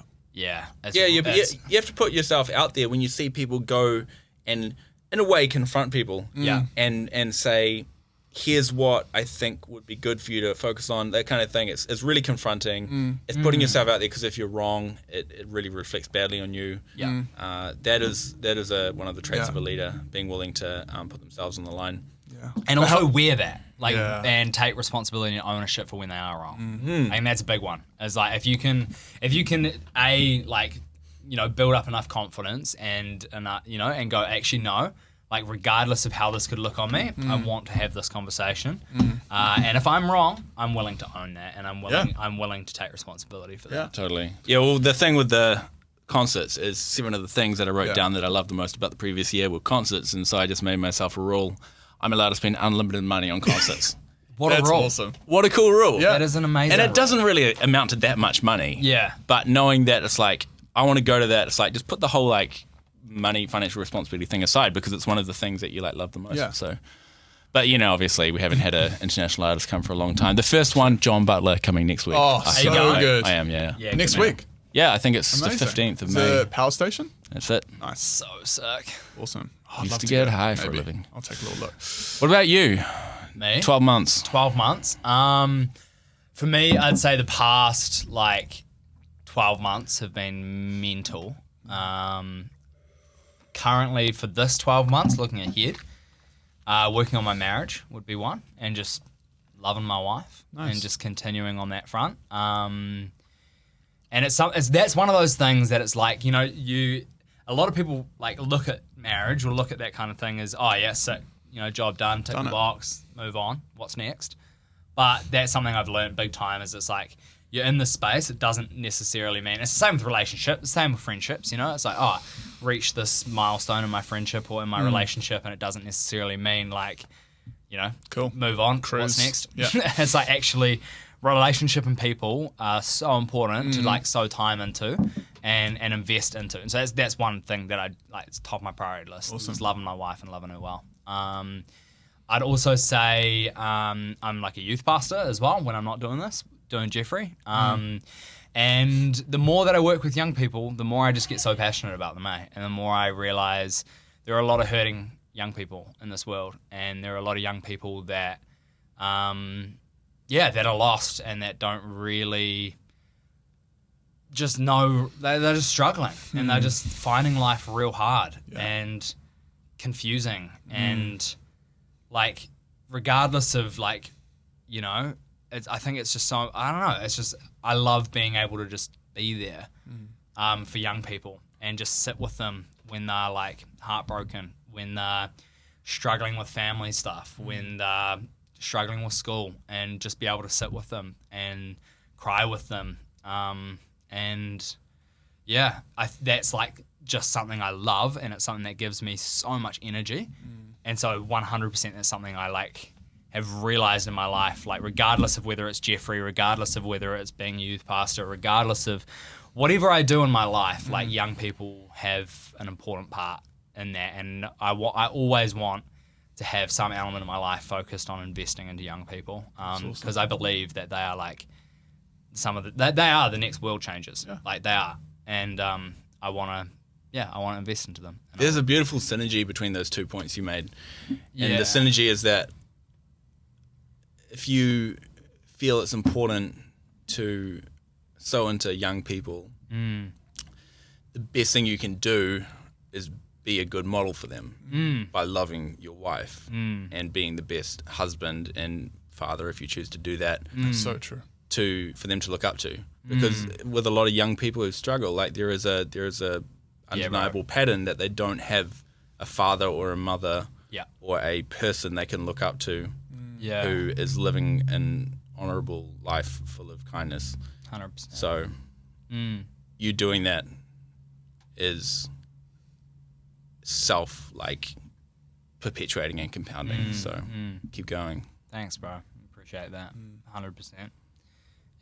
have to put yourself out there when you see people go and in a way confront people, and say, here's what I think would be good for you to focus on, that kind of thing. It's really confronting. It's putting yourself out there, because if you're wrong, it really reflects badly on you. That is one of the traits of a leader, being willing to put themselves on the line. And also wear that, and take responsibility and ownership for when they are wrong. I think that's a big one. It's like, if you can build up enough confidence and go, actually, no, like, regardless of how this could look on me, I want to have this conversation. And if I'm wrong, I'm willing to own that, and I'm willing to take responsibility for that. Yeah, totally. Yeah, well, the thing with the concerts is 7 of the things that I wrote down that I loved the most about the previous year were concerts, and so I just made myself a rule. I'm allowed to spend unlimited money on concerts. That's a rule. Awesome. What a cool rule. That is an amazing And it rule. doesn't really amount to that much money. But knowing that it's like, I want to go to that, it's like, just put the whole like money, financial responsibility thing aside, because it's one of the things that you like love the most. So, but obviously we haven't had an international artist come for a long time. The first one, John Butler, coming next week. Oh, so good. I am, next week. Yeah, I think it's the 15th of May. The Power Station? That's it. Nice. So sick. Awesome. Used to get high for a living. I'll take a little look. What about you? Me? 12 months. 12 months. For me, I'd say the past 12 months have been mental. Currently, for this 12 months, looking ahead, working on my marriage would be one, and just loving my wife and just continuing on that front. And that's one of those things that it's like, a lot of people look at marriage or look at that kind of thing as, oh yeah, sick, job done, tick the box, move on. What's next? But that's something I've learned big time. Is it's like you're in this space. It doesn't necessarily mean it's the same with relationships. The same with friendships. It's like reach this milestone in my friendship or in my relationship, and it doesn't necessarily mean like cool, move on. Cruise. What's next? Yeah. It's like actually relationship and people are so important to like sow time into and invest into. And so that's one thing that I like. It's top of my priority list. Awesome. Is loving my wife and loving her well. I'd also say I'm like a youth pastor as well when I'm not doing Jeffrey. And the more that I work with young people, the more I just get so passionate about them, and the more I realize there are a lot of hurting young people in this world, and there are a lot of young people that that are lost and that don't really just know, they're just struggling and they're just finding life real hard and confusing and like regardless of like I think it's just so, I don't know, it's just I love being able to just be there for young people and just sit with them when they're like heartbroken, when they're struggling with family stuff, when they're struggling with school, and just be able to sit with them and cry with them. That's like just something I love, and it's something that gives me so much energy. And so 100% that's something I like have realized in my life, like regardless of whether it's Jeffrey, regardless of whether it's being a youth pastor, regardless of whatever I do in my life, like young people have an important part in that. And I always want to have some element of my life focused on investing into young people, because I believe that they are like they are the next world changers. Like they are, and I want to invest into them. There's a beautiful synergy between those 2 points you made, and the synergy is that if you feel it's important to sow into young people, the best thing you can do is be a good model for them by loving your wife and being the best husband and father, if you choose to do that. So true. For them to look up to, because with a lot of young people who struggle, like there is a undeniable pattern that they don't have a father or a mother or a person they can look up to who is living an honorable life full of kindness. 100%. So you doing that is self like perpetuating and compounding. So keep going. Thanks, bro. Appreciate that. 100%.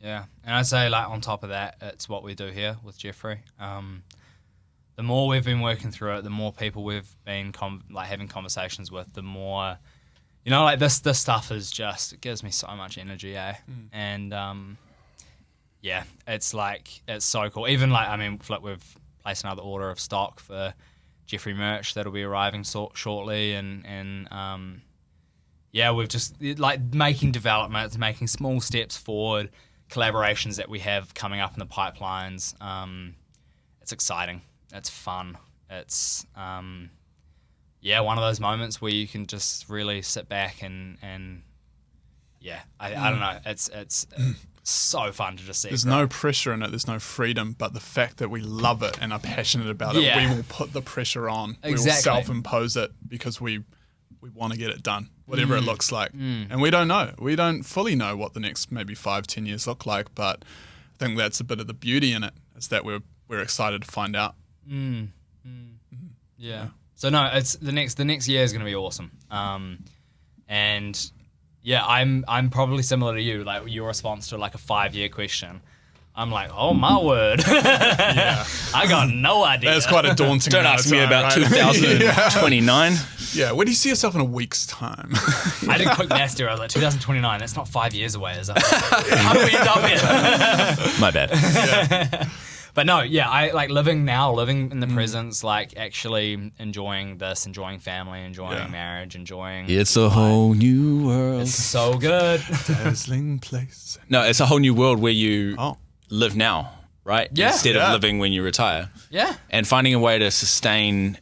Yeah. And I'd say like on top of that, it's what we do here with Jeffrey. The more we've been working through it, the more people we've been having conversations with, the more, like this stuff is just, it gives me so much energy, And it's like, it's so cool. Even like, I mean, we've placed another order of stock for Jeffrey merch that'll be arriving shortly, and we've just like making developments, making small steps forward, collaborations that we have coming up in the pipelines. It's exciting. It's fun. It's one of those moments where you can just really sit back and I don't know. It's so fun to just see. There's no pressure in it. There's no freedom, but the fact that we love it and are passionate about it, we will put the pressure on. Exactly. We will self-impose it because we want to get it done, whatever it looks like. And we don't know. We don't fully know what the next maybe 5-10 years look like, but I think that's a bit of the beauty in it, is that we're excited to find out. Yeah. So no, it's the next year is going to be awesome. I'm probably similar to you, like your response to like a 5-year question. I'm like, oh my word. I got no idea. That's quite a daunting. Don't ask me about 2029. Yeah, where do you see yourself in a week's time? I did quick maths there. I was like, 2029, that's not 5 years away, is it? How do we end up here? My bad. Yeah. But no, I like living in the presence, like actually enjoying this, enjoying family, enjoying marriage, enjoying It's a whole new world. It's so good. Dazzling place. No, it's a whole new world where you live now, right? Yeah. Instead of living when you retire. Yeah. And finding a way to sustain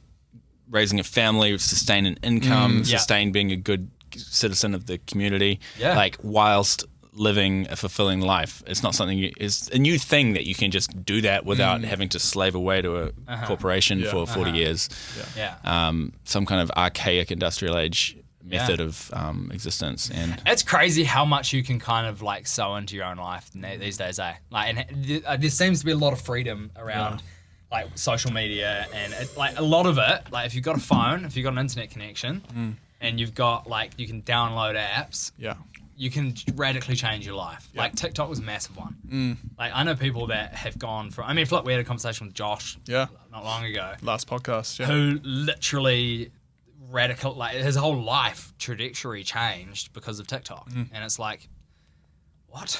raising a family, sustain an income, sustain being a good citizen of the community, like whilst living a fulfilling life. It's not something, it's a new thing that you can just do that without having to slave away to a corporation for 40 years. Yeah. Some kind of archaic industrial age method of existence. And it's crazy how much you can kind of like sow into your own life these days, eh? Like, and there seems to be a lot of freedom around like social media, and like a lot of it, like if you've got a phone, if you've got an internet connection, and you've got like you can download apps, you can radically change your life. Like TikTok was a massive one. Like I know people that have gone from. I mean, we had a conversation with Josh not long ago. Last podcast, who literally radical, like his whole life trajectory changed because of TikTok, and it's like, what?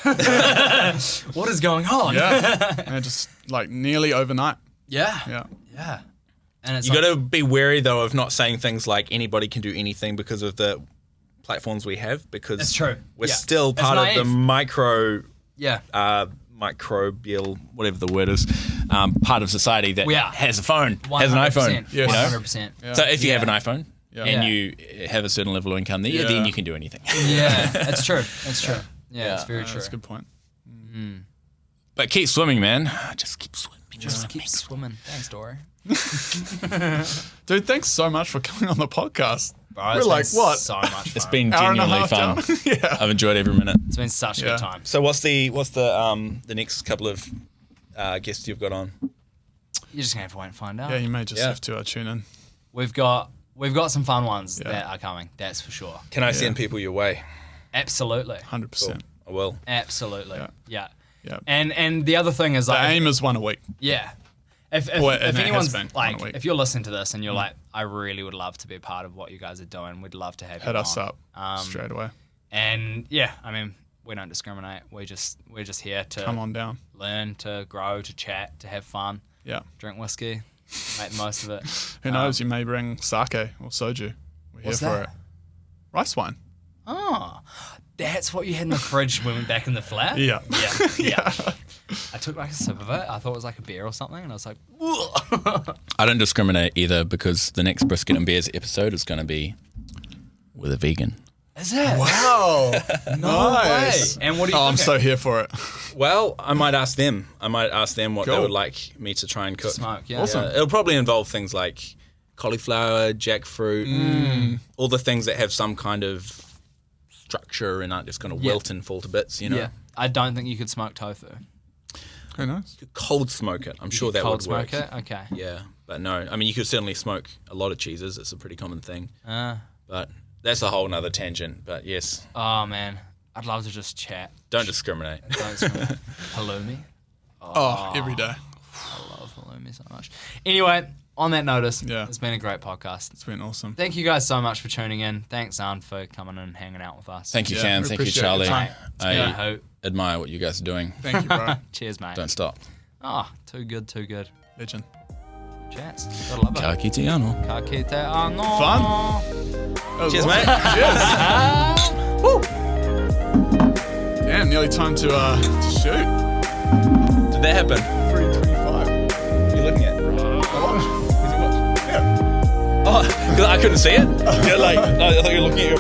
What is going on? And just like nearly overnight. Yeah. And it's you got to be wary though of not saying things like anybody can do anything because of the platforms we have, because it's true. We're still part of the microbial, whatever the word is, part of society that has a phone, has an iPhone. Yes. 100%. So if you have an iPhone and you have a certain level of income there, then you can do anything. It's true. It's true. Yeah, it's very true. That's a good point. But keep swimming, man. Just keep swimming. Just keep swimming. Thanks, Dory. Dude, thanks so much for coming on the podcast. Bro, we're like, what? So much fun. It's been genuinely fun. I've enjoyed every minute. It's been such a good time. So what's the next couple of guests you've got on? You're just gonna have to wait and find out. Yeah, you may just have to tune in. We've got some fun ones that are coming. That's for sure. Can I send people your way? Absolutely. 100%. Cool. I will. Absolutely. Yeah. Yeah. And the other thing is like the aim is one a week. Yeah. If anyone's like, if you're listening to this and you're like, I really would love to be a part of what you guys are doing, we'd love to have you hit on. us up straight away. And I mean, we don't discriminate. We're just here to come on down, learn, to grow, to chat, to have fun. Yeah. Drink whiskey, make the most of it. Who knows? You may bring sake or soju. We're here for it. Rice wine. Oh, that's what you had in the fridge when we were back in the flat? Yeah. I took like a sip of it. I thought it was like a beer or something, and I was like, I don't discriminate either, because the next Brisket and Beers episode is going to be with a vegan. Is it? Wow. Nice. And what do you think? I'm so here for it. Well, I might ask them. what they would like me to try and cook. Smoke, Awesome. It'll probably involve things like cauliflower, jackfruit, all the things that have some kind of structure and aren't just going to wilt and fall to bits, you know? Yeah. I don't think you could smoke tofu. Who knows? You could cold smoke it. I'm sure that would work. Cold smoke it? Okay. Yeah, but no. I mean, you could certainly smoke a lot of cheeses. It's a pretty common thing. But that's a whole nother tangent. But yes. Oh, man. I'd love to just chat. Don't discriminate. Halloumi. Oh, every day. I love halloumi so much. Anyway, on that notice, it's been a great podcast. It's been awesome. Thank you guys so much for tuning in. Thanks, Zahn, for coming and hanging out with us. Thank you, Cam. Thank you, Charlie. I admire what you guys are doing. Thank you, bro. Cheers, mate. Don't stop. Oh, too good. Legend. Chats. Gotta love it. Ka kite ano. Ka kite ano. Fun. Cheers, mate. Cheers. Woo. Damn, nearly time to shoot. Did that happen? 3:25. You're looking at. Watch. Yeah. Oh, because I couldn't see it. You're like, I thought you were looking at your